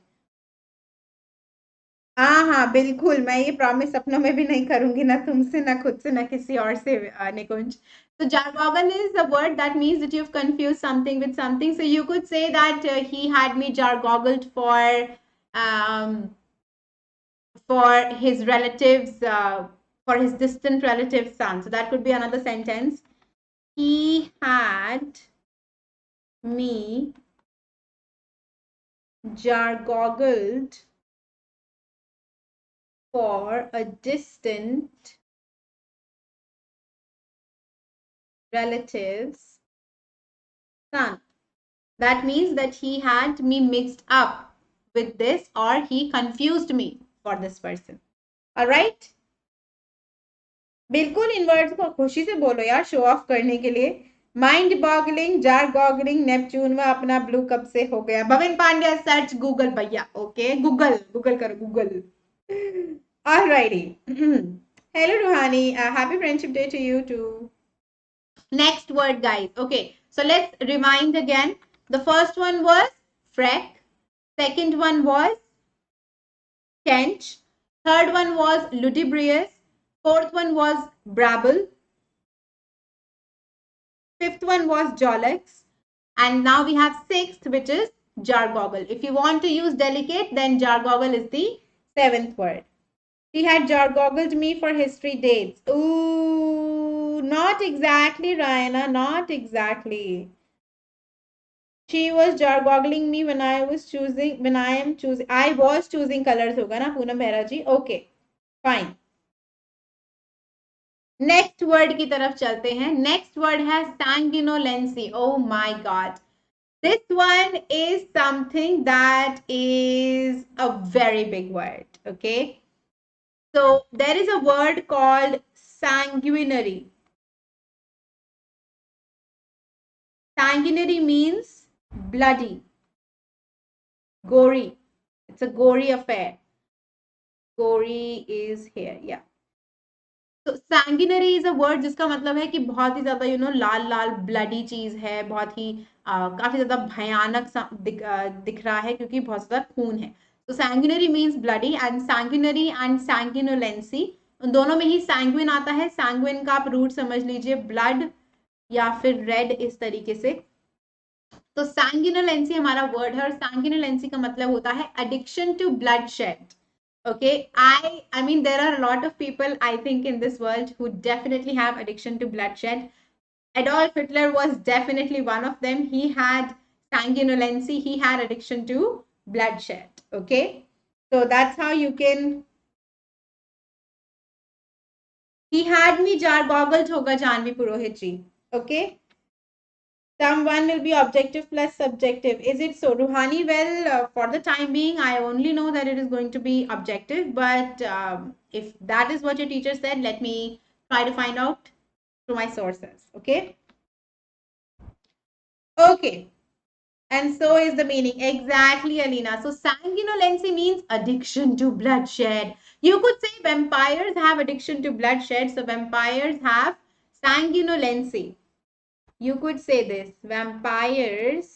हाँ हाँ बिल्कुल, मैं ये प्रॉमिस सपनों में भी नहीं करूंगी, ना तुमसे ना खुद से ना किसी और से, निकुंज. So jargoggle is a word that means that you've confused something with something. So you could say that he had me jargoggled um, for his relatives, for his distant relative's son. So that could be another sentence. He had me jargoggled for a distant relative's son. That means that he had me mixed up with this, or he confused me for this person. All right? बिल्कुल इन words को खुशी से बोलो यार, show off करने के लिए. Mind boggling, jar गॉगलिंग, Neptune में अपना ब्लू कब से हो गया. भविन पांड्या सर्च गूगल भैया. ओके, गूगल गूगल करो Google. Alrighty. Hello Ruhani, happy friendship day to you too. Next word guys. Okay, so let's rewind again. The first one was freck, second one was kench, third one was ludibrious, fourth one was brabble, fifth one was jollex, and now we have sixth, which is jargoggle. If you want to use delicate, then jargoggle is the seventh word. He had jargoggled me for history dates. Ooh, not exactly, Ryana, not exactly. She was jargoggling me when I was choosing, I was choosing colors होगा ना पूनम मेहरा जी. Okay, fine. Next word की तरफ चलते हैं. Next word है sanguinolency. Oh my god, this one is something that is a very big word. Okay, so there is a word called sanguinary. Sanguinary means bloody, gory. It's a gory affair. Gory is here, yeah. तो सैंगिनरी is a word जिसका मतलब है कि बहुत ही ज्यादा लाल लाल bloody चीज है, बहुत ही काफी ज्यादा भयानक दिख रहा है क्योंकि बहुत ज्यादा खून है. तो सैंगिनरी मीन्स ब्लडी, एंड सैंगिनोलेंसी, उन दोनों में ही सैंग्विन आता है. सैंग्विन का आप रूट समझ लीजिए ब्लड या फिर रेड, इस तरीके से. तो सैंगिनोलेंसी हमारा वर्ड है, और सैंगिनोलेंसी का मतलब होता है addiction to bloodshed. Okay, I mean there are a lot of people I think in this world who definitely have addiction to bloodshed. Adolf Hitler was definitely one of them. He had sanguinolency, he had addiction to bloodshed. Okay, so that's how you can. He had me jargoggled hoga Janvi Purohit ji. Okay, someone will be objective plus subjective. Is it so, Ruhani? Well, for the time being, I only know that it is going to be objective. But if that is what your teacher said, let me try to find out through my sources. Okay. Okay. And so is the meaning. Exactly, Alina. So sanguinolency means addiction to bloodshed. You could say vampires have addiction to bloodshed. So vampires have sanguinolency. You could say this. Vampires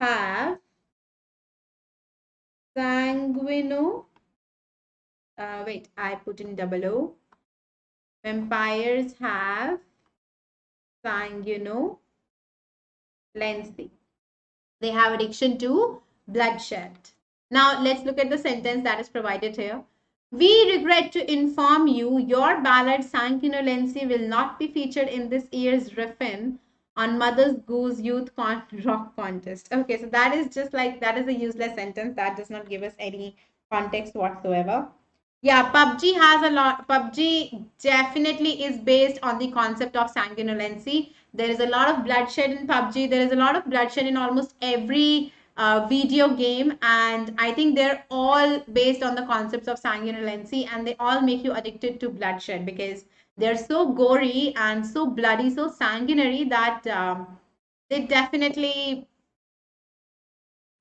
have sanguino. Wait, I put in double O. Vampires have sanguinolency. They have addiction to bloodshed. Now let's look at the sentence that is provided here. We regret to inform you your ballad Sanguinolency will not be featured in this year's Riffin on Mother's Goose Youth Rock Contest. Okay, so that is just like, that is a useless sentence. That does not give us any context whatsoever. Yeah, PUBG has a lot. PUBG definitely is based on the concept of sanguinolency. There is a lot of bloodshed in PUBG. There is a lot of bloodshed in almost every video game, and I think they're all based on the concepts of sanguinolence, and they all make you addicted to bloodshed because they're so gory and so bloody, so sanguinary that they definitely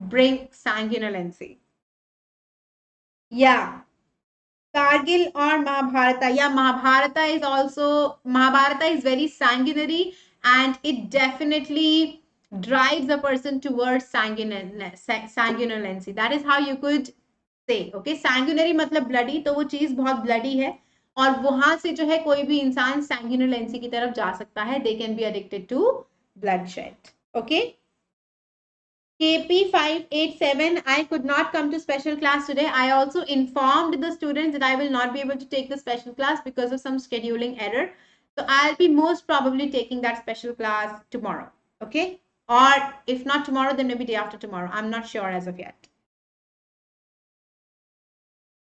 bring sanguinolence. Yeah. Kargil or Mahabharata. Yeah, Mahabharata is also, Mahabharata is very sanguinary, and it definitely drives a person towards sanguinolence. That is how you could say, okay, sanguinary मतलब bloody, तो वो चीज बहुत bloody है, और वहां से जो है कोई भी इंसान sanguinolence की तरफ जा सकता है. They can be addicted to bloodshed. Okay. KP587, I could not come to special class today. I also informed the students that I will not be able to take the special class because of some scheduling error. So I'll be most probably taking that special class tomorrow. Okay. Or if not tomorrow, then maybe day after tomorrow. I'm not sure as of yet.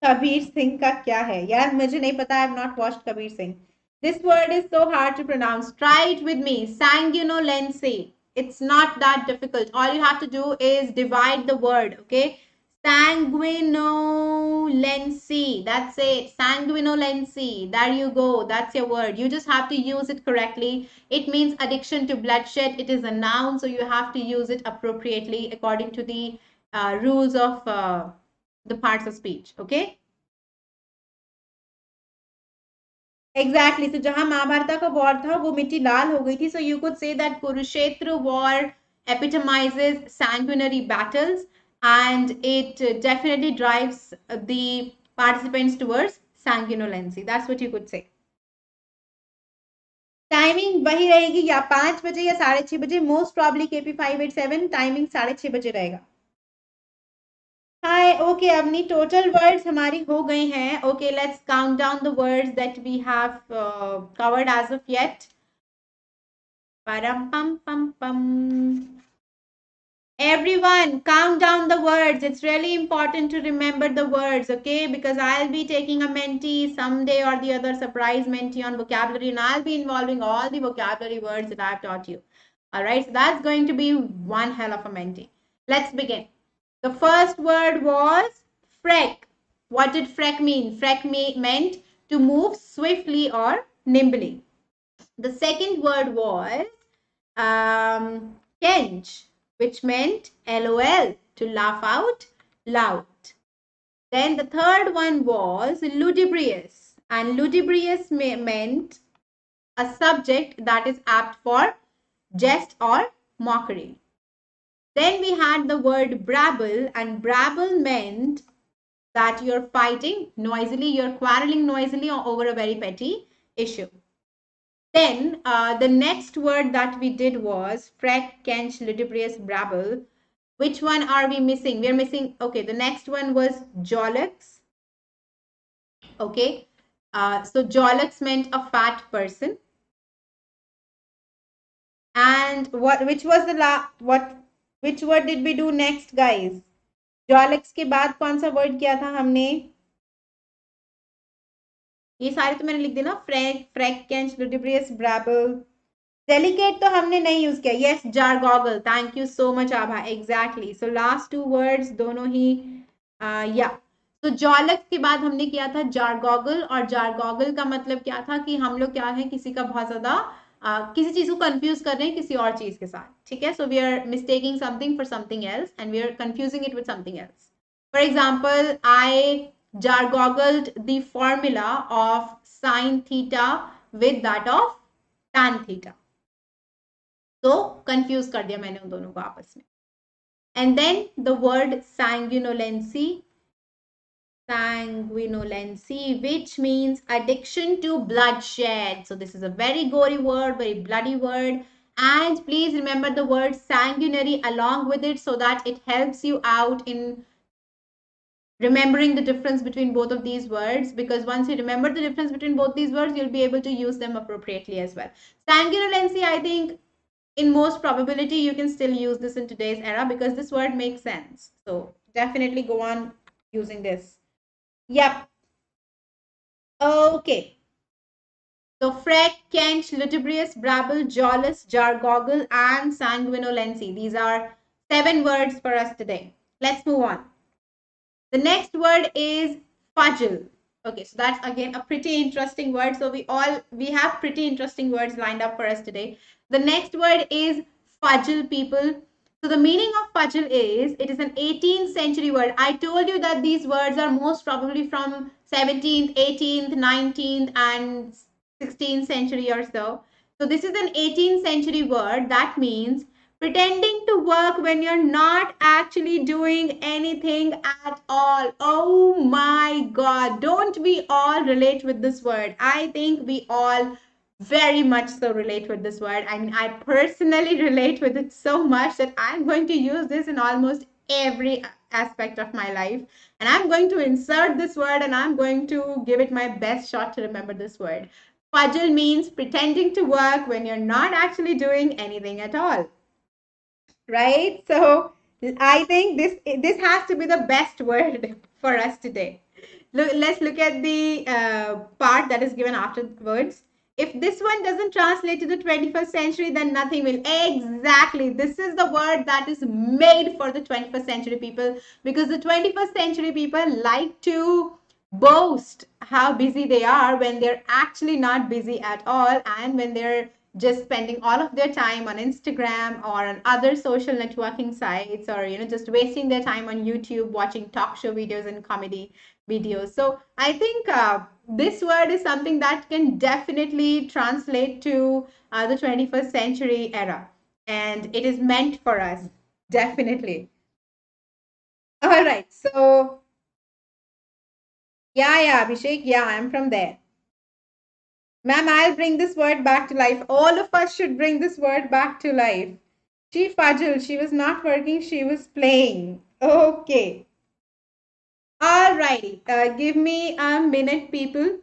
Kabir Singh का क्या है यार, मुझे नहीं पता. I have not watched Kabir Singh. This word is so hard to pronounce. Try it with me. Sanguinolence. It's not that difficult. All you have to do is divide the word. Okay. Sanguinolence. That's it. Sanguinolence. There you go. That's your word. You just have to use it correctly. It means addiction to bloodshed. It is a noun, so you have to use it appropriately according to the rules of the parts of speech. Okay. Exactly. So जहां महाभारत का war था वो मिट्टी लाल हो गई थी. So you could say that Kurukshetra war epitomizes sanguinary battles, and it definitely drives the participants towards sanguinolence. That's what you could say. Timing वही रहेगी, या 5 बजे या 6:30 बजे. मोस्ट प्रॉब्ली KP587 टाइमिंग 6:30 बजे रहेगा. Hi. Okay Avani, total words हमारी हो गए हैं. Okay, let's count down the words that we have covered as of yet. Param pam pam pam. Everyone, count down the words. It's really important to remember the words, okay? Because I'll be taking a mentee someday or the other, surprise mentee on vocabulary, and I'll be involving all the vocabulary words that I've taught you. All right, so that's going to be one hell of a mentee. Let's begin. The first word was freck. What did freck mean? Freck meant to move swiftly or nimbly. The second word was kench, which meant LOL, to laugh out loud. Then the third one was ludibrious, and ludibrious meant a subject that is apt for jest or mockery. Then we had the word brabble, and brabble meant that you're fighting noisily, you're quarreling noisily over a very petty issue. Then the next word that we did was freck, kench, ludibrious, brabble. Which one are we missing? We are missing, okay, the next one was jollocks. Okay, so jollocks meant a fat person. And which was the which word did we do next, guys? jollocks के बाद कौन सा word किया था हमने? ये सारे तो मैंने लिख दिया ना, फ्रैक, कैंच, लुडिब्रियस, ब्रैबल. डेलिकेट तो हमने नहीं यूज किया. Yes, jargoggle. Thank you so much Abha. Exactly. So last 2 words दोनों ही या. तो जॉलक्स के बाद हमने किया था जारगॉगल, और जारगॉगल का मतलब क्या था कि हम लोग क्या है, किसी का बहुत ज्यादा किसी चीज को कंफ्यूज कर रहे हैं किसी और चीज के साथ. ठीक है. So we are mistaking something for something else, and we are confusing it with something else. For example, I jargoggled the formula of sin theta with that of tan theta. तो कंफ्यूज कर दिया मैंने उन दोनों को आपस में. And then the word sanguinolence, which means addiction to bloodshed. So this is a very gory word, very bloody word. And please remember the word sanguinary along with it, so that it helps you out in remembering the difference between both of these words, because once you remember the difference between both these words, you'll be able to use them appropriately as well. Sanguinolence, I think in most probability you can still use this in today's era, because this word makes sense. So definitely go on using this. Yep. Okay. So freck, kench, ludibrious, brabble, jollous, jargoggle, and sanguinolence. These are 7 words for us today. Let's move on. The next word is fudgel. Okay, so that's again a pretty interesting word. So we have pretty interesting words lined up for us today. The next word is fudgel, people. So the meaning of fudgel is it is an 18th century word. I told you that these words are most probably from 17th, 18th, 19th and 16th century or so. So this is an 18th century word. That means pretending to work when you're not actually doing anything at all. Oh my God. Don't we all relate with this word? I think we all very much so relate with this word. I mean, I personally relate with it so much that I'm going to use this in almost every aspect of my life. And I'm going to insert this word and I'm going to give it my best shot to remember this word. Fudgel means pretending to work when you're not actually doing anything at all, right? So I think this has to be the best word for us today. Let's look at the part that is given afterwards. If this one doesn't translate to the 21st century, then nothing will. Exactly. This is the word that is made for the 21st century people, because the 21st century people like to boast how busy they are when they're actually not busy at all, and when they're just spending all of their time on Instagram or on other social networking sites, or just wasting their time on YouTube watching talk show videos and comedy videos. So I think this word is something that can definitely translate to the 21st century era, and it is meant for us, definitely. All right, so yeah, Abhishek, yeah, I'm from there. Ma'am, I'll bring this word back to life. All of us should bring this word back to life. She fudged. She was not working. She was playing. Okay. Alrighty. Give me a minute, people.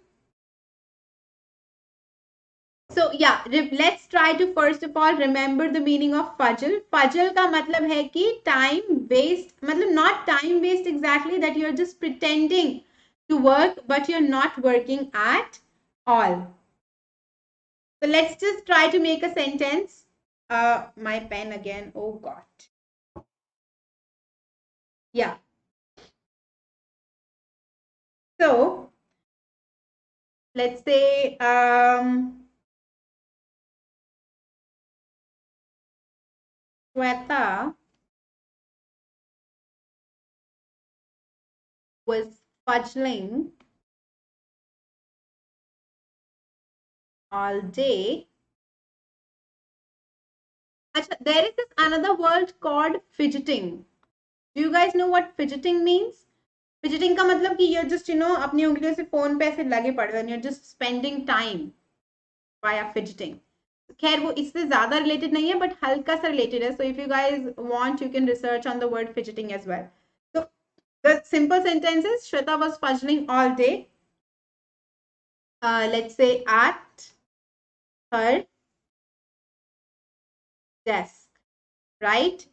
So yeah, let's try to first of all remember the meaning of fudgel. Fudgel का मतलब है कि time waste, मतलब not time waste exactly, that you're just pretending to work but you're not working at all. So let's just try to make a sentence. My pen again. Oh God. Yeah. So let's say Shweta was fudgling all day. Achha, there is this another word called fidgeting. Do you guys know what fidgeting means? Fidgeting का मतलब कि you're just अपनी उंगलियों से phone पे ऐसे लगे पड़े and you're just spending time via fidgeting. खैर वो इससे ज्यादा रिलेटेड नहीं है, बट हल्का सा रिलेटेड है. So if you guys want you can research on the word fidgeting as well. So the simple sentence is Shweta was fudging all day. Let's say at her desk, right?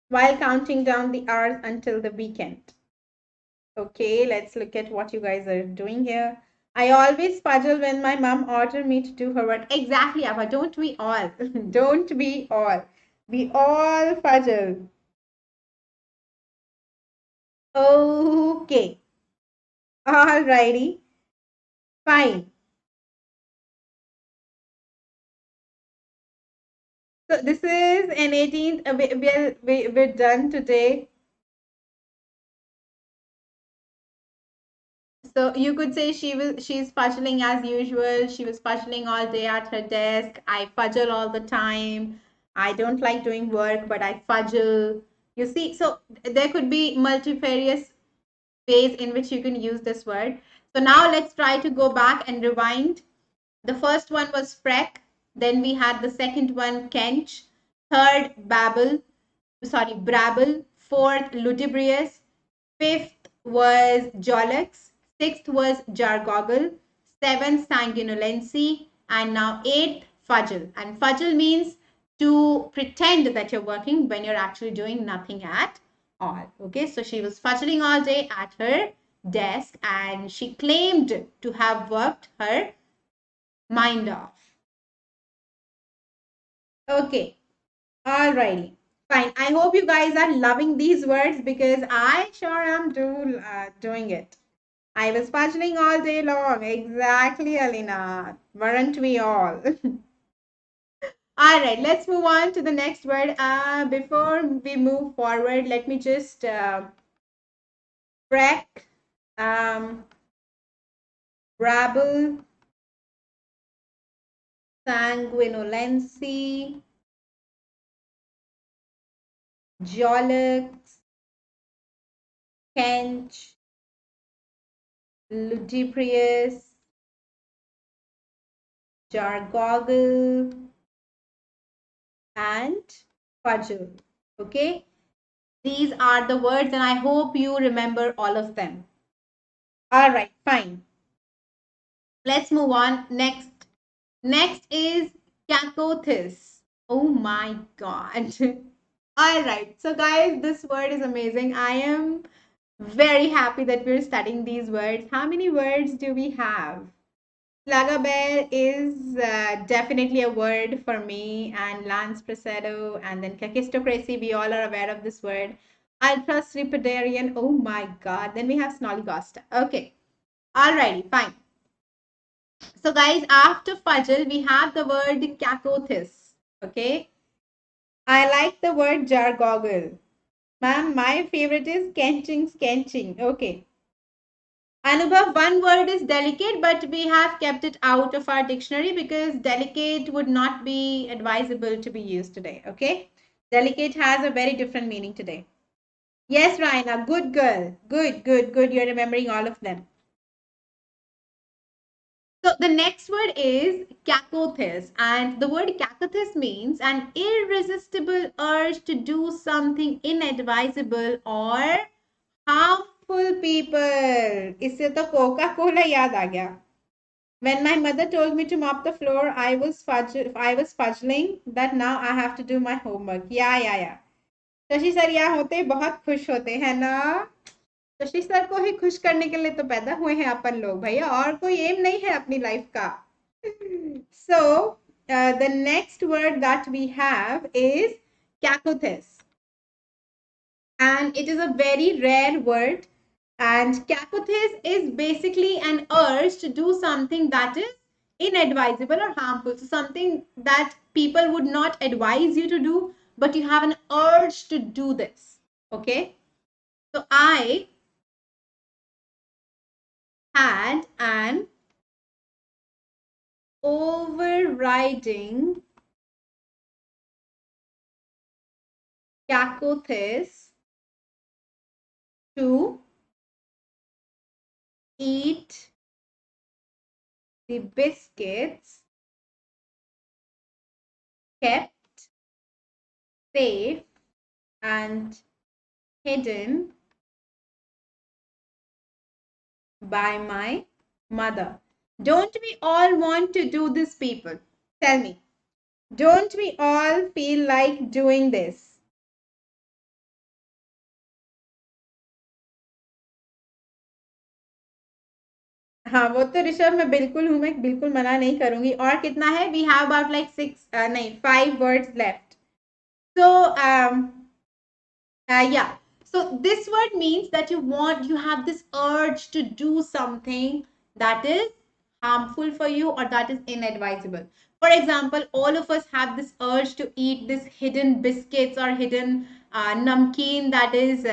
While counting down the hours until the weekend. Okay, let's look at what you guys are doing here. I always puzzle when my mom ordered me to do her work. Exactly, Abba. Don't we all? Don't we all? We all puzzle. Okay. Alrighty. Fine. So this is an 18th. We're done today. So you could say she's puzzling as usual. She was puzzling all day at her desk. I puzzle all the time. I don't like doing work, but I puzzle. You see, so there could be multifarious ways in which you can use this word. So now let's try to go back and rewind. The first one was freck. Then we had the second one, kench. Third, brabble. Fourth, ludibrious. Fifth was Jolux. Sixth was Jargoggle. Seventh, Sanguinolency. And now eighth, Fudgel. And Fudgel means to pretend that you're working when you're actually doing nothing at all. Okay, so she was fudgling all day at her desk and she claimed to have worked her mind off. Okay, alrighty. Fine. I hope you guys are loving these words because I sure am doing it. I was fudging all day long. Exactly, Alina. Weren't we all? All right, let's move on to the next word. Before we move forward, let me just correct, rabble, sanguinolency, jolix, kench, ludiprius, jargoggle, and fudgel. Okay, these are the words, and I hope you remember all of them. All right, fine. Let's move on. Next is cacothis. Oh my god. All right. So guys, this word is amazing. I am very happy that we're studying these words. How many words do we have? Slugabelle is definitely a word for me, and Lance Presedo, and then kakistocracy. We all are aware of this word. Ultra-stripedarian. Oh my god. Then we have snollygoster. Okay. Alrighty, fine. So guys, after fudgel, we have the word cacothis. Okay. I like the word jargoggle. Ma'am, my favorite is skenching. Okay. Anubhav, one word is delicate, but we have kept it out of our dictionary because delicate would not be advisable to be used today. Okay. Delicate has a very different meaning today. Yes, Raina, good girl. Good. You're remembering all of them. So the next word is cacothis, and the word cacothis means an irresistible urge to do something inadvisable or harmful people. इससे तो Coca Cola याद आ गया. When my mother told me to mop the floor, I was fudgling that now I have to do my homework. Yeah. Shashi sir यहाँ होते बहुत खुश होते हैं ना. शशि सर को ही खुश करने के लिए तो पैदा हुए हैं अपन लोग भैया, और कोई एम नहीं है अपनी लाइफ का. So the next word that we have is cacothis, and it is a very rare word. And cacothis is basically an urge to do something that is inadvisable or harmful. So something that people would not advise you to do, but you have an urge to do this. Okay. So I had an overriding cacothis to eat the biscuits kept safe and hidden by my mother. Don't we all want to do this, people? Tell me. Don't we all feel like doing this? हाँ, वो तो ऋषभ मैं बिल्कुल हूँ, मैं बिल्कुल मना नहीं करूंगी. और कितना है? We have about like 5 words left. So yeah. So this word means that you have this urge to do something that is harmful for you or that is inadvisable. For example, all of us have this urge to eat this hidden biscuits or hidden namkeen that is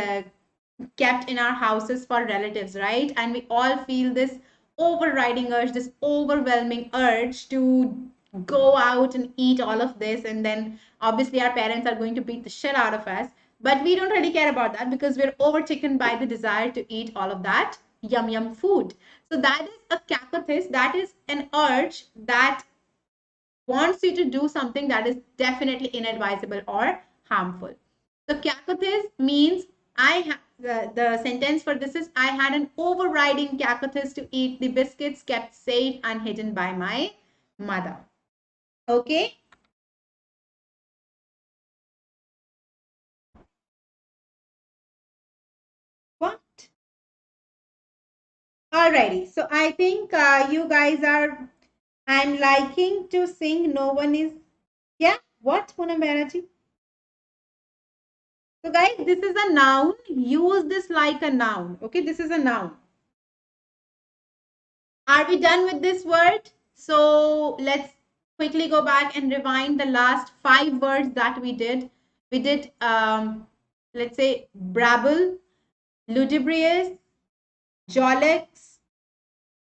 kept in our houses for relatives, right? And we all feel this overriding urge, this overwhelming urge to go out and eat all of this. And then obviously our parents are going to beat the shit out of us. But we don't really care about that because we're overtaken by the desire to eat all of that yum food. So that is a cacothis, that is an urge that wants you to do something that is definitely inadvisable or harmful. So cacothis means the sentence for this is I had an overriding cacothis to eat the biscuits kept safe and hidden by my mother. Okay. What? Alrighty. So I think you guys are. I'm liking to sing. No one is. Yeah. What, Poonam Banerjee? So guys, this is a noun. Use this like a noun. Okay, this is a noun. Are we done with this word? So let's quickly go back and rewind the last 5 words that we did. We did, let's say, brabble, ludibrious, jolix,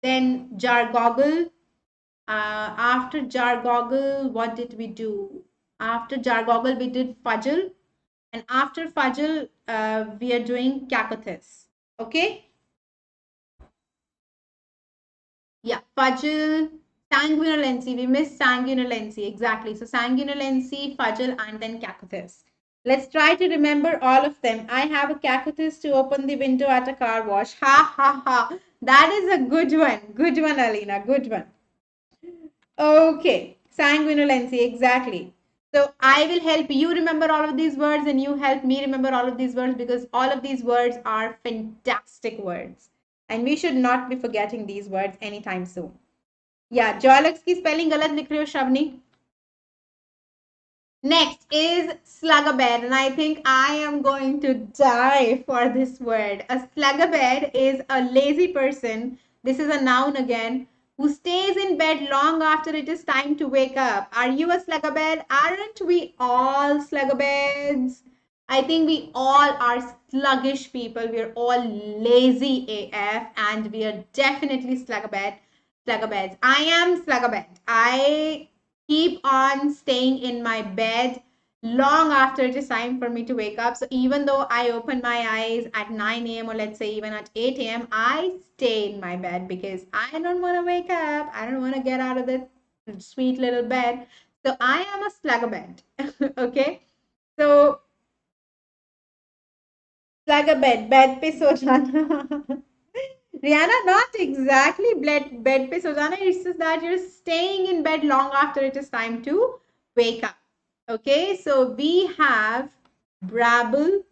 then jargoggle. After jargoggle, what did we do? After jargoggle, we did fudgel. And after fudgel, we are doing cacothis. Okay? Yeah, fudgel, sanguinolency. We missed sanguinolency. Exactly. So sanguinolency, fudgel, and then cacothis. Let's try to remember all of them. I have a cacothis to open the window at a car wash. Ha ha ha. That is a good one. Good one, Alina. Good one. Okay. Sanguinolency. Exactly. So I will help you remember all of these words and you help me remember all of these words because all of these words are fantastic words. And we should not be forgetting these words anytime soon. Yeah, Jolix की spelling गलत लिख रहे हो Shravani. Next is slugabed, and I think I am going to die for this word. A slugabed is a lazy person. This is a noun again, who stays in bed long after it is time to wake up. Are you a slugabed? Aren't we all slugabeds? I think we all are sluggish people. We're all lazy AF, and we are definitely slugabeds. I am slugabed. I keep on staying in my bed long after it is time for me to wake up. So even though I open my eyes at 9 a.m. or let's say even at 8 a.m., I stay in my bed because I don't want to wake up. I don't want to get out of the sweet little bed. So I am a slugabed. Okay. So slugabed, bed pe so jana. Rihanna, not exactly bed pe so jana. It's just that you're staying in bed long after it is time to wake up. Okay, so we have brabble.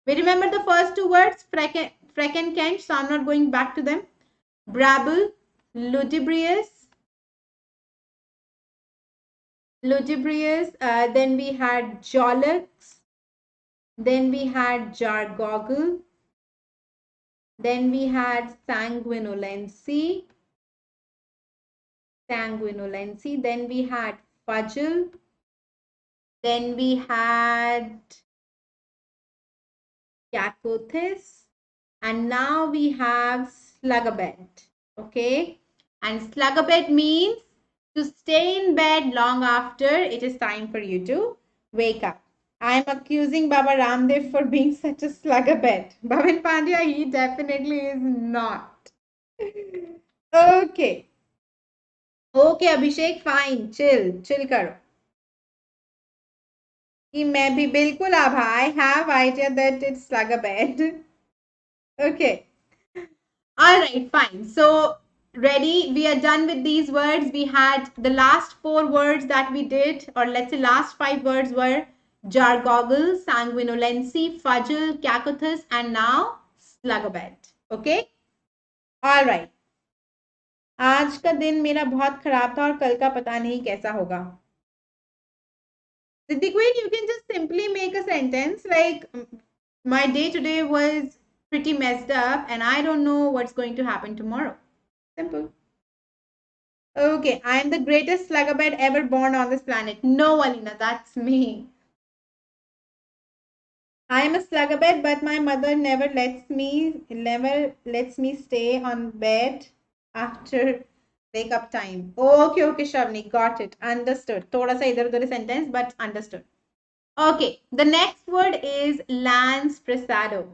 We remember the first 2 words, freck and kench, so I'm not going back to them. Brabble, ludibrious, then we had jolix, then we had jargoggle, then we had sanguinolency, then we had fudgel, then we had cacothis, and now we have slugabed. Okay, and slugabed means to stay in bed long after it is time for you to wake up. I'm accusing Baba Ramdev for being such a slugabed. Bhavan Pandya, he definitely is not. Okay. Okay, Abhishek, fine. Chill करो. कि मैं भी बिल्कुल आभा. I have idea that it's slugabed. Okay. All right, fine. So, ready? We are done with these words. We had the last 4 words that we did, or let's say last 5 words were jargoggle, sanguinolency, fudgel, cacothis, and now slugabed. Okay? All right. आज का दिन मेरा बहुत खराब था और कल का पता नहीं कैसा होगा. Siddhi Queen, you can just simply make a sentence like, my day today was pretty messed up and I don't know what's going to happen tomorrow. Simple. Okay, I am the greatest slugabed ever born on this planet. No, Alina, that's me. I am a slugabed, but my mother never lets me stay on bed after wake up time. Okay, Shavni, got it. Understood. Thoda sa idhar udhar sentence, but understood. Okay, the next word is Lance Prasado.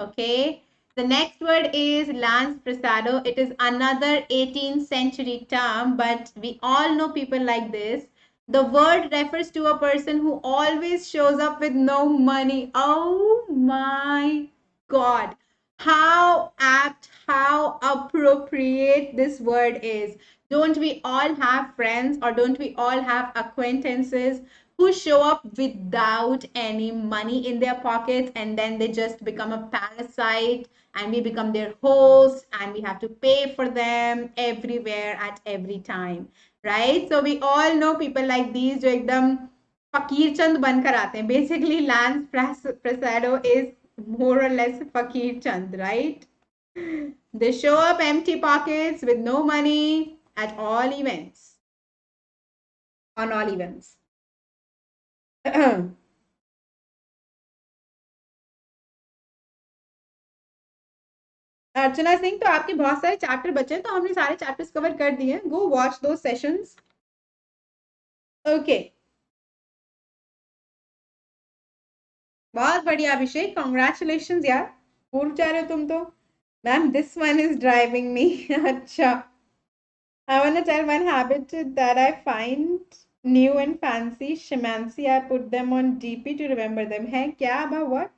Okay, the next word is Lance Prasado. It is another 18th century term, but we all know people like this. The word refers to a person who always shows up with no money. Oh my God. How apt, how appropriate this word is. Don't we all have friends or don't we all have acquaintances who show up without any money in their pockets and then they just become a parasite and we become their host and we have to pay for them everywhere at every time, right? So we all know people like these जो एकदम फकीर चंद बनकर आते हैं. Basically, Lance Prasado is more or less Fakir Chand, right? They show up empty pockets with no money at all events. On all events. Archana Singh, तो आपके बहुत सारे chapter बचे हैं, तो हमने सारे चैप्टर्स कवर कर दिए. गो वॉच दो सेशंस. ओके, बहुत बढ़िया अभिषेक, कॉन्ग्रेचुलेशन यार, पूर्व जा रहे हो तुम तो. Ma'am, this one is driving मी. अच्छा, I want to tell one habit that I find new and fancy. Shimansi, I put them on DP to remember them. Hai kya? About what?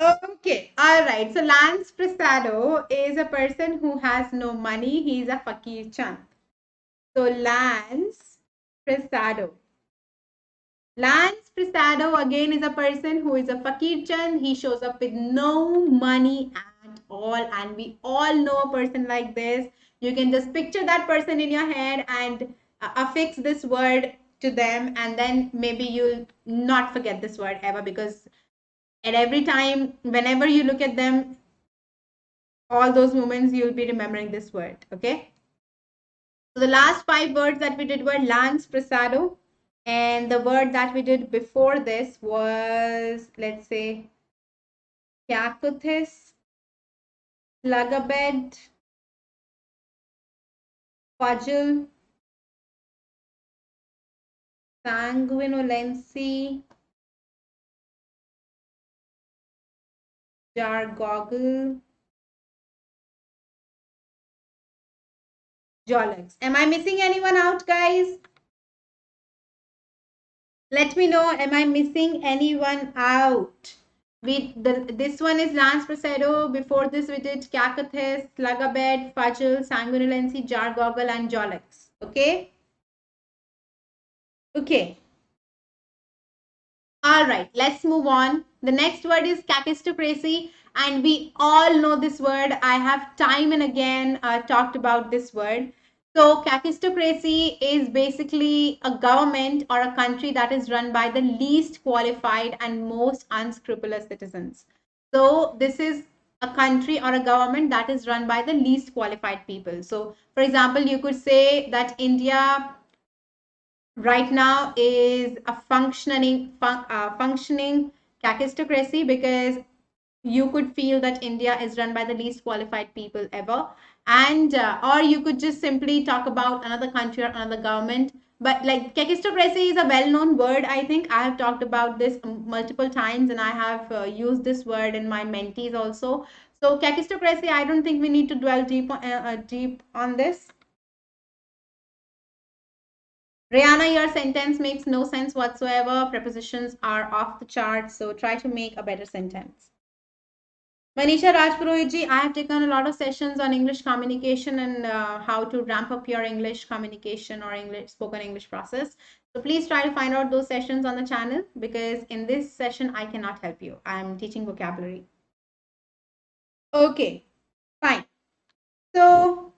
Okay, all right. So Lance Prasado is a person who has no money. He's a fakir chand. So Lance Prasado. Lance Prasado again is a person who is a fakir chand. He shows up with no money at all, and we all know a person like this. You can just picture that person in your head and affix this word to them, and then maybe you'll not forget this word ever, because at every time, whenever you look at them, all those moments, you'll be remembering this word. Okay. So the last 5 words that we did were Lance Prasado. And the word that we did before this was, let's say, Kyakuthis, Slugabed, Fudgel, Sanguinolency, Jargoggle, Jolix. Am I missing anyone out, guys? Let me know, am I missing anyone out? This one is Lance Prasado. Before this, we did Kakathis, Slugabed, Fudgel, Sanguinolency, Jargoggle, and Jolix. Okay? Okay. All right, let's move on. The next word is kakistocracy, and we all know this word. I have time and again talked about this word. So kakistocracy is basically a government or a country that is run by the least qualified and most unscrupulous citizens. So this is a country or a government that is run by the least qualified people. So for example, you could say that India right now is a functioning kakistocracy, because you could feel that India is run by the least qualified people ever. And or you could just simply talk about another country or another government. But like kakistocracy is a well-known word. I think I have talked about this multiple times, and I have used this word in my mentees also. So kakistocracy, I don't think we need to dwell deep on this. Rihanna, your sentence makes no sense whatsoever. Prepositions are off the chart, so try to make a better sentence. Manisha Rajpurohit, I have taken a lot of sessions on English communication and how to ramp up your English communication or spoken English process. So please try to find out those sessions on the channel, because in this session, I cannot help you. I'm teaching vocabulary. Okay, fine. So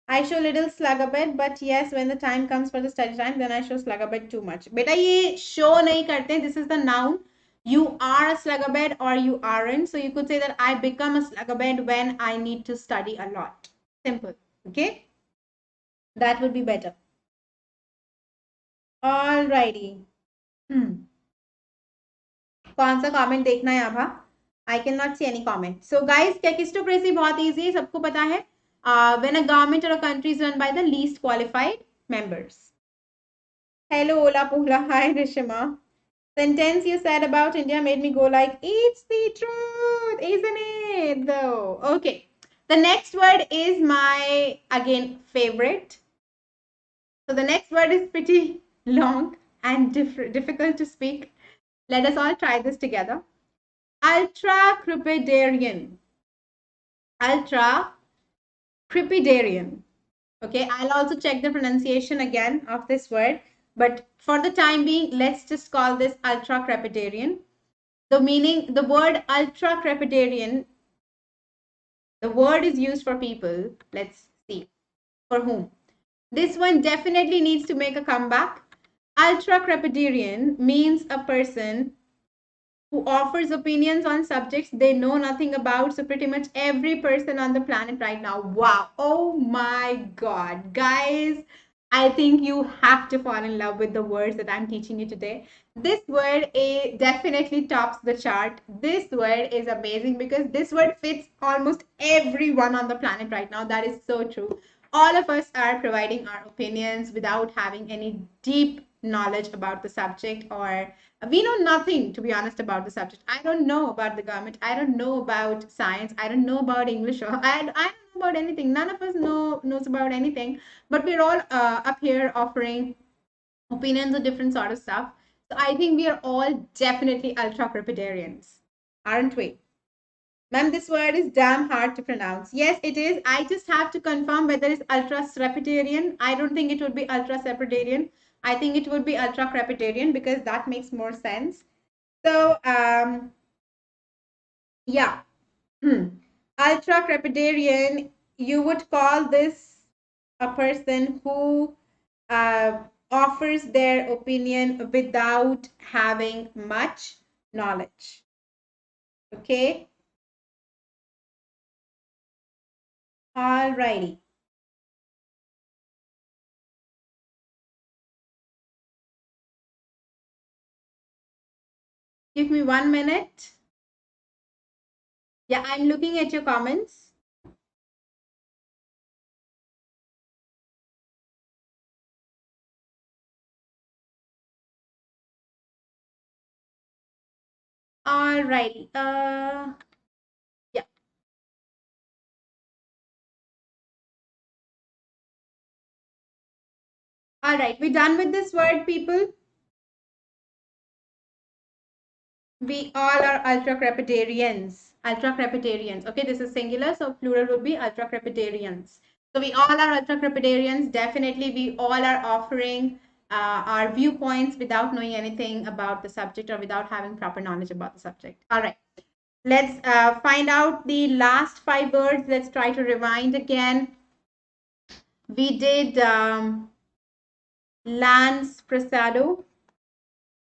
I show little slugabed, but yes, when the time comes for the study time, then I show slugabed too much. Beta, ye show nahi karte. This is the noun. You are a slugabed or you aren't. So you could say that I become a slugabed when I need to study a lot. Simple. Okay? That would be better. Alrighty. कौन सा comment देखना है आभा? I cannot see any comment. So guys, kakistocracy बहुत easy है, सबको पता है. When a government or a country is run by the least qualified members. Hello, Ola Pula. Hi, Rishima. Sentence you said about India made me go like, it's the truth, isn't it? Though. Okay. The next word is my, again, favorite. So the next word is pretty long and difficult to speak. Let us all try this together. Ultra-crepidarian. Ultra-crepidarian. Okay, I'll also check the pronunciation again of this word. But for the time being, let's just call this ultra-crepidarian. The meaning, the word ultra-crepidarian, the word is used for people. Let's see. For whom? This one definitely needs to make a comeback. Ultra crepidarian means a person who offers opinions on subjects they know nothing about. So pretty much every person on the planet right now. Wow. Oh my God. Guys, I think you have to fall in love with the words that I'm teaching you today. This word definitely tops the chart. This word is amazing because this word fits almost everyone on the planet right now. That is so true. All of us are providing our opinions without having any deep knowledge about the subject, or we know nothing, to be honest, about the subject. I don't know about the government. I don't know about science. I don't know about English. Or I don't know about anything. None of us knows about anything. But we're all up here offering opinions on different sort of stuff. So I think we are all definitely ultra crepidarians, aren't we? Ma'am, this word is damn hard to pronounce. Yes, it is. I just have to confirm whether it's ultra crepidarian. I don't think it would be ultra crepidarian. I think it would be ultra crepidarian because that makes more sense. So, yeah, ultra crepidarian, you would call this a person who uh, offers their opinion without having much knowledge. Okay, alrighty. Give me 1 minute. Yeah, I'm looking at your comments. Alrighty. Yeah. All right. We done with this word, people? We all are ultra crepidarians. Ultra crepidarians. Okay, this is singular, so plural would be ultra crepidarians. So we all are ultra crepidarians. Definitely, we all are offering our viewpoints without knowing anything about the subject or without having proper knowledge about the subject. All right. Let's find out the last 5 words. Let's try to rewind again. We did Lance Prasado,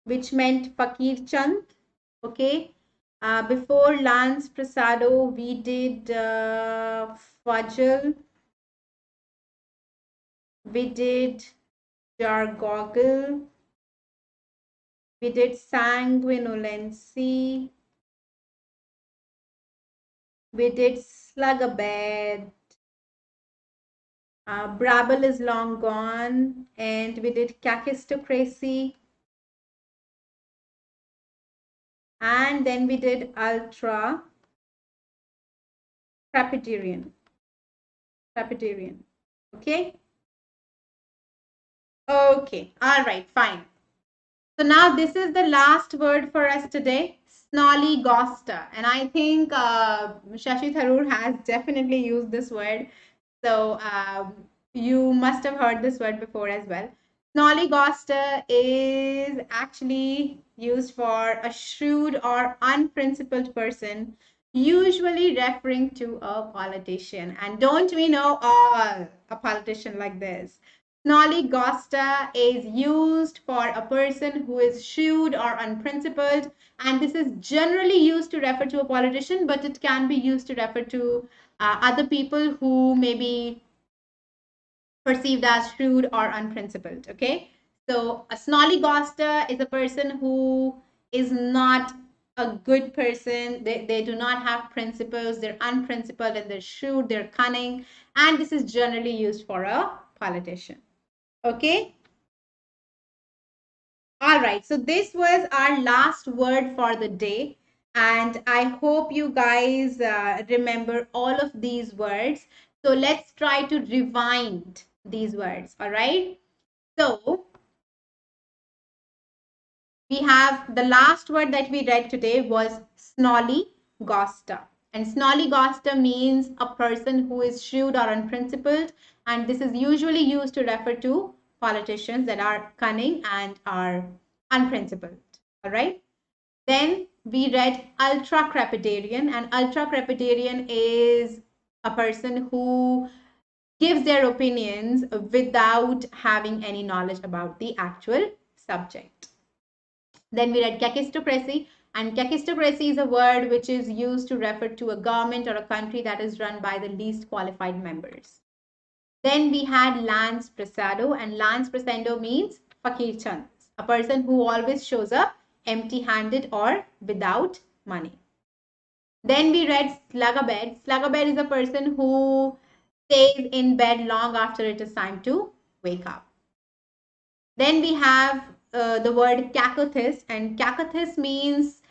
which meant Fakir Chand. Okay. Before Lance Prasado, we did Fajal. We did Jargoggle. We did Sanguinolency. We did Slugabed. Brabble is long gone. And we did Kakistocracy. And then we did Ultra Crepidarian. Crepidarian. Okay. Okay. All right. Fine. So now this is the last word for us today, snollygoster. And I think Shashi Tharoor has definitely used this word. So you must have heard this word before as well. Snollygoster is actually used for a shrewd or unprincipled person, usually referring to a politician. And don't we know all a politician like this? Snollygoster is used for a person who is shrewd or unprincipled, and this is generally used to refer to a politician, but it can be used to refer to other people who may be perceived as shrewd or unprincipled. Okay, so a snollygoster is a person who is not a good person. They do not have principles. They're unprincipled and they're shrewd, they're cunning, and this is generally used for a politician. Okay. All right. So this was our last word for the day. And I hope you guys remember all of these words. So let's try to rewind these words. All right. So we have the last word that we read today was snollygoster. And snollygoster means a person who is shrewd or unprincipled. And this is usually used to refer to politicians that are cunning and are unprincipled. All right. Then we read ultra crepidarian, and ultra crepidarian is a person who gives their opinions without having any knowledge about the actual subject. Then we read kakistocracy, and kakistocracy is a word which is used to refer to a government or a country that is run by the least qualified members. Then we had Lance Prasado, and Lance Prasado means Fakir Chand, a person who always shows up empty-handed or without money. Then we read Slugabed. Slugabed is a person who stays in bed long after it is time to wake up. Then we have the word Kakothis, and Kakothis means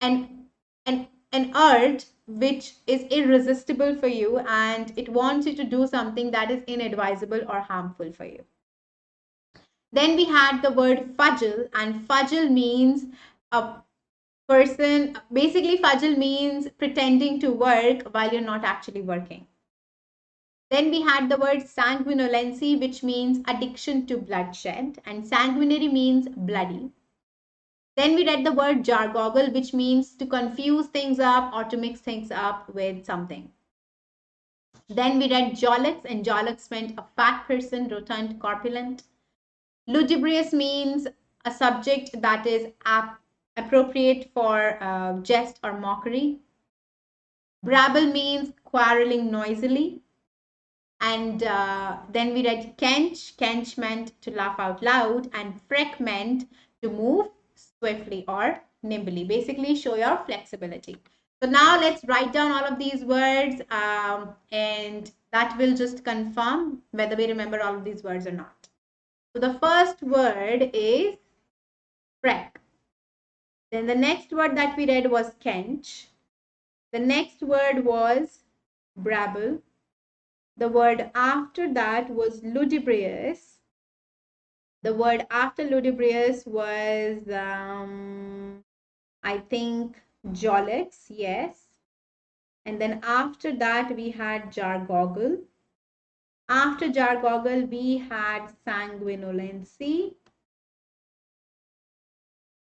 an, an urge which is irresistible for you and it wants you to do something that is inadvisable or harmful for you. Then we had the word fudgel, and fudgel means a person, basically fudgel means pretending to work while you're not actually working. Then we had the word sanguinolency, which means addiction to bloodshed, and sanguinary means bloody. Then we read the word jargoggle, which means to confuse things up or to mix things up with something. Then we read jollix, and jollix meant a fat person, rotund, corpulent. Lugubrious means a subject that is appropriate for jest or mockery. Brabble means quarreling noisily. And then we read kench. Kench meant to laugh out loud, and freck meant to move swiftly or nimbly. Basically, show your flexibility. So now let's write down all of these words, and that will just confirm whether we remember all of these words or not. So the first word is freck. Then the next word that we read was kench. The next word was brabble. The word after that was ludibrious. The word after ludibrious was, I think, jollix, yes. And then after that, we had jargoggle. After jargoggle, we had sanguinolency.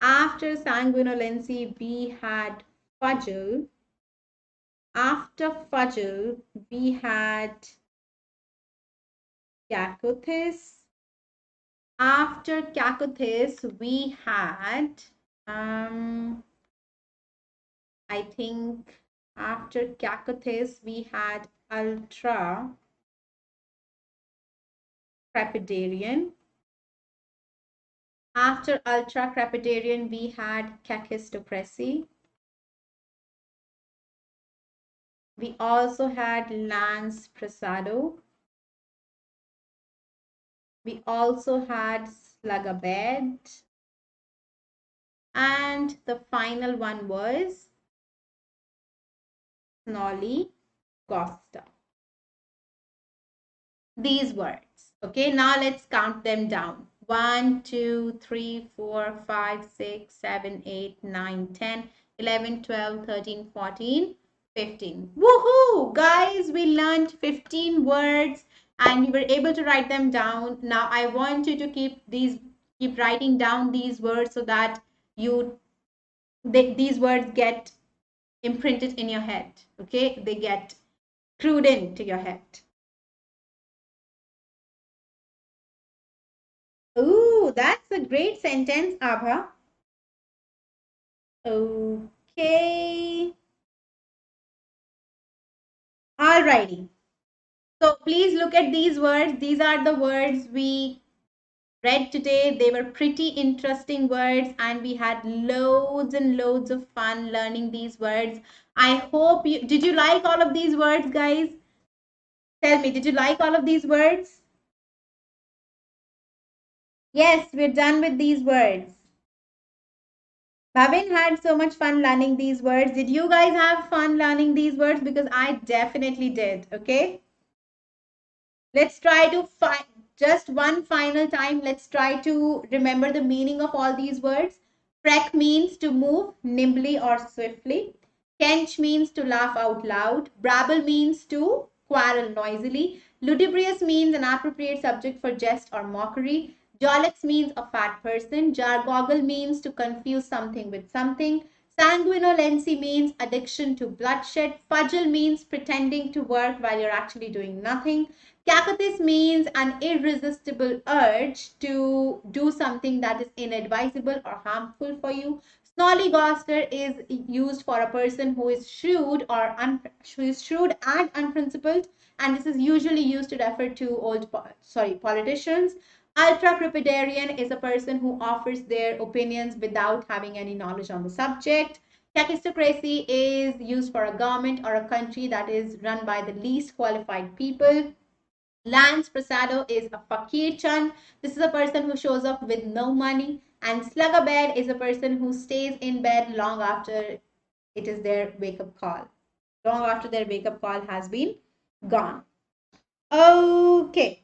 After sanguinolency, we had fudgel. After fudgel, we had Kakothis. After Kakothis, we had, I think after Kakothis, we had ultra crepidarian. After ultra crepidarian, we had kakistocracy. We also had Lance Prasado. We also had Slugabed. And the final one was Snolly Costa. These words. Okay, now let's count them down. 1, 2, 3, 4, 5, 6, 7, 8, 9, 10, 11, 12, 13, 14, 15. Woohoo! Guys, we learned 15 words and you were able to write them down. Now I want you to keep writing down these words so that these words get imprinted in your head. Okay, they get screwed into your head. Ooh, that's a great sentence, Abha. Okay. Alrighty. So please look at these words. These are the words we read today. They were pretty interesting words and we had loads and loads of fun learning these words. I hope did you like all of these words, guys? Tell me, did you like all of these words? Yes, we're done with these words. Bhavin had so much fun learning these words. Did you guys have fun learning these words? Because I definitely did, okay? Let's try to find just one final time. Let's try to remember the meaning of all these words. Freck means to move nimbly or swiftly. Kench means to laugh out loud. Brabble means to quarrel noisily. Ludibrious means an appropriate subject for jest or mockery. Jollix means a fat person. Jargoggle means to confuse something with something. Sanguinolency means addiction to bloodshed. Fudgel means pretending to work while you're actually doing nothing. Cacothis means an irresistible urge to do something that is inadvisable or harmful for you. Snollygoster is used for a person who is shrewd or who is shrewd and unprincipled, and this is usually used to refer to politicians. Ultra crepidarian is a person who offers their opinions without having any knowledge on the subject. Kakistocracy is used for a government or a country that is run by the least qualified people. Lance Prasado is a fakir chand. This is a person who shows up with no money. And slugabed is a person who stays in bed long after it is their wake up call. Long after their wake up call has been gone. Okay.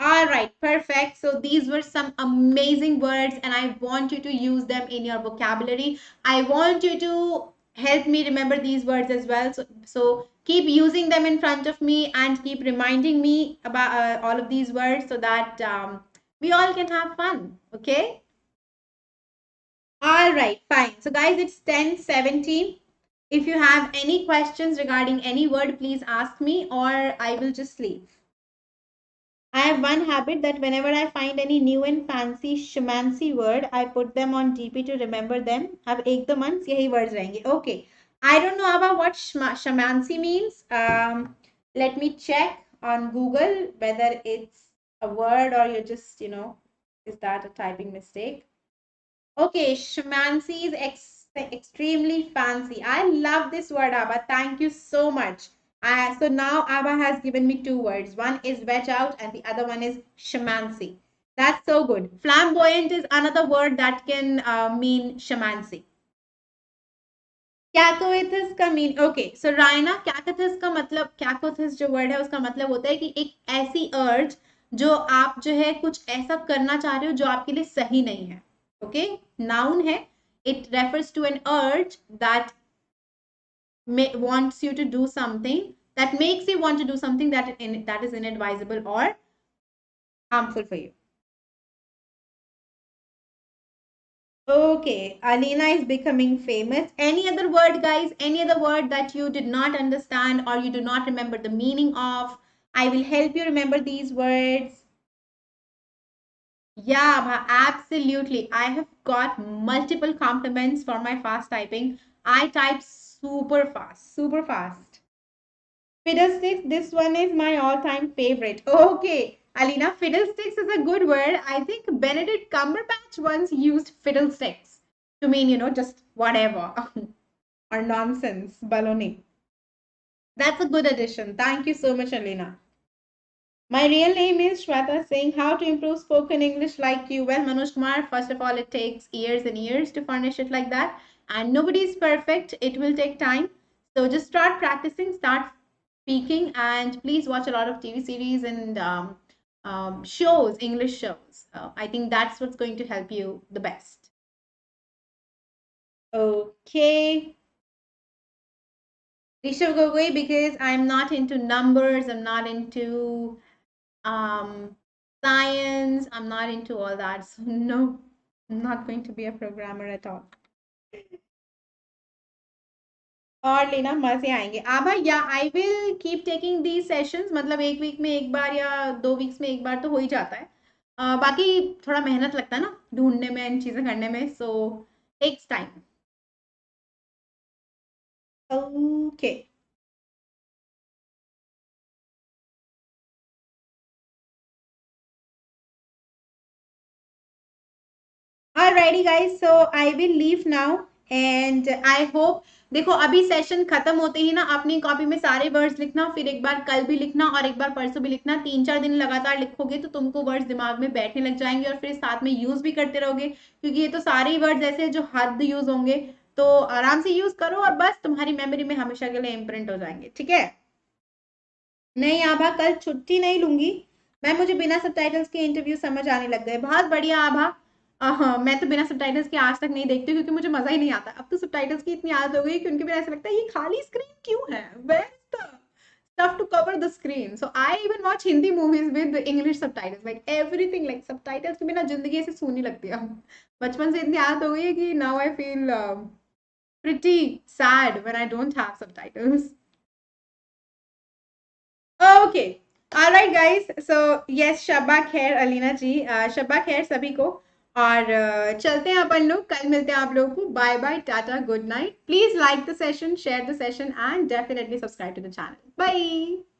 All right, perfect. So these were some amazing words, and I want you to use them in your vocabulary. I want you to help me remember these words as well. So keep using them in front of me and keep reminding me about all of these words so that we all can have fun. Okay. All right, fine. So guys, it's 10:17. If you have any questions regarding any word, please ask me or I will just leave. I have one habit that whenever I find any new and fancy shamancy word, I put them on DP to remember them. अब एक दो months यही words रहेंगे. Okay. I don't know about what shamancy means. Let me check on Google whether it's a word or you're just, is that a typing mistake? Okay, shamancy is extremely fancy. I love this word, Abba. Thank you so much. So now Abba has given me two words. One is veg out and the other one is shamancy. That's so good. Flamboyant is another word that can mean shamancy. कैकोइथिस का mean okay so Raina कैकोथिस का मतलब कैकोथिस जो word है उसका मतलब होता है कि एक ऐसी अर्ज जो आप जो है कुछ ऐसा करना चाह रहे हो जो आपके लिए सही नहीं है ओके नाउन है it refers to an urge that wants you to do something that makes you want to do something that is inadvisable or harmful for you. Okay, Alina is becoming famous. Any other word, guys? Any other word that you did not understand or you do not remember the meaning of? I will help you remember these words. Yeah, absolutely. I have got multiple compliments for my fast typing. I type super fast, super fast. Fiddlesticks, this one is my all-time favorite. Okay, Alina, fiddlesticks is a good word. I think Benedict Cumberbatch once used fiddlesticks to mean, just whatever or nonsense, baloney. That's a good addition. Thank you so much, Alina. My real name is Shweta Singh. How to improve spoken English like you? Well, Manoj Kumar, first of all, it takes years and years to furnish it like that. And nobody is perfect. It will take time. So just start practicing, start speaking, and please watch a lot of TV series and shows, English shows. I think that's what's going to help you the best. Okay. Rishabh Gogoi, because I'm not into numbers, I'm not into science, I'm not into all that. So no, I'm not going to be a programmer at all. और लेना मजे आएंगे आभा या I will keep taking the sessions मतलब एक week में एक बार या 2 वीक्स में एक बार तो हो ही जाता है बाकी थोड़ा मेहनत लगता है ना ढूंढने में इन चीजें करने में so takes time okay Alrighty guys, so I will leave now and I hope देखो अभी सेशन खत्म होते ही ना अपनी कॉपी में सारे वर्ड्स लिखना फिर एक बार कल भी लिखना और एक बार परसों भी लिखना 3-4 दिन लगातार लिखोगे तो तुमको वर्ड्स दिमाग में बैठने लग जाएंगे और फिर साथ में यूज भी करते रहोगे क्योंकि ये तो सारे ही वर्ड्स ऐसे जो हद यूज होंगे तो आराम से यूज करो और बस तुम्हारी मेमोरी में हमेशा के लिए इम्प्रिंट हो जाएंगे ठीक है नहीं आभा कल छुट्टी नहीं लूंगी मैं मुझे बिना सबटाइटल्स के इंटरव्यू समझ आने लग गए बहुत बढ़िया आभा हाँ मैं तो बिना सबटाइटल्स के आज तक नहीं देखती क्योंकि मुझे मजा ही नहीं आता अब तो सबटाइटल्स की इतनी आदत हो गई कि उनके बिना ऐसा लगता है ये खाली स्क्रीन क्यों है where is the stuff to cover the screen so I even watch Hindi movies with the English subtitles like everything like subtitles के बिना जिंदगी ऐसे सूनी लगती है बचपन से इतनी आदत हो गई है कि now I feel pretty sad when I don't have subtitles. Okay. All right, guys. So yes, शब्बा खैर अलीना जी, शब्बा खैर सभी को। और चलते हैं अपन लोग, कल मिलते हैं आप लोगों को। Bye bye, tata, good night. Please like the session, share the session and definitely subscribe to the channel. Bye.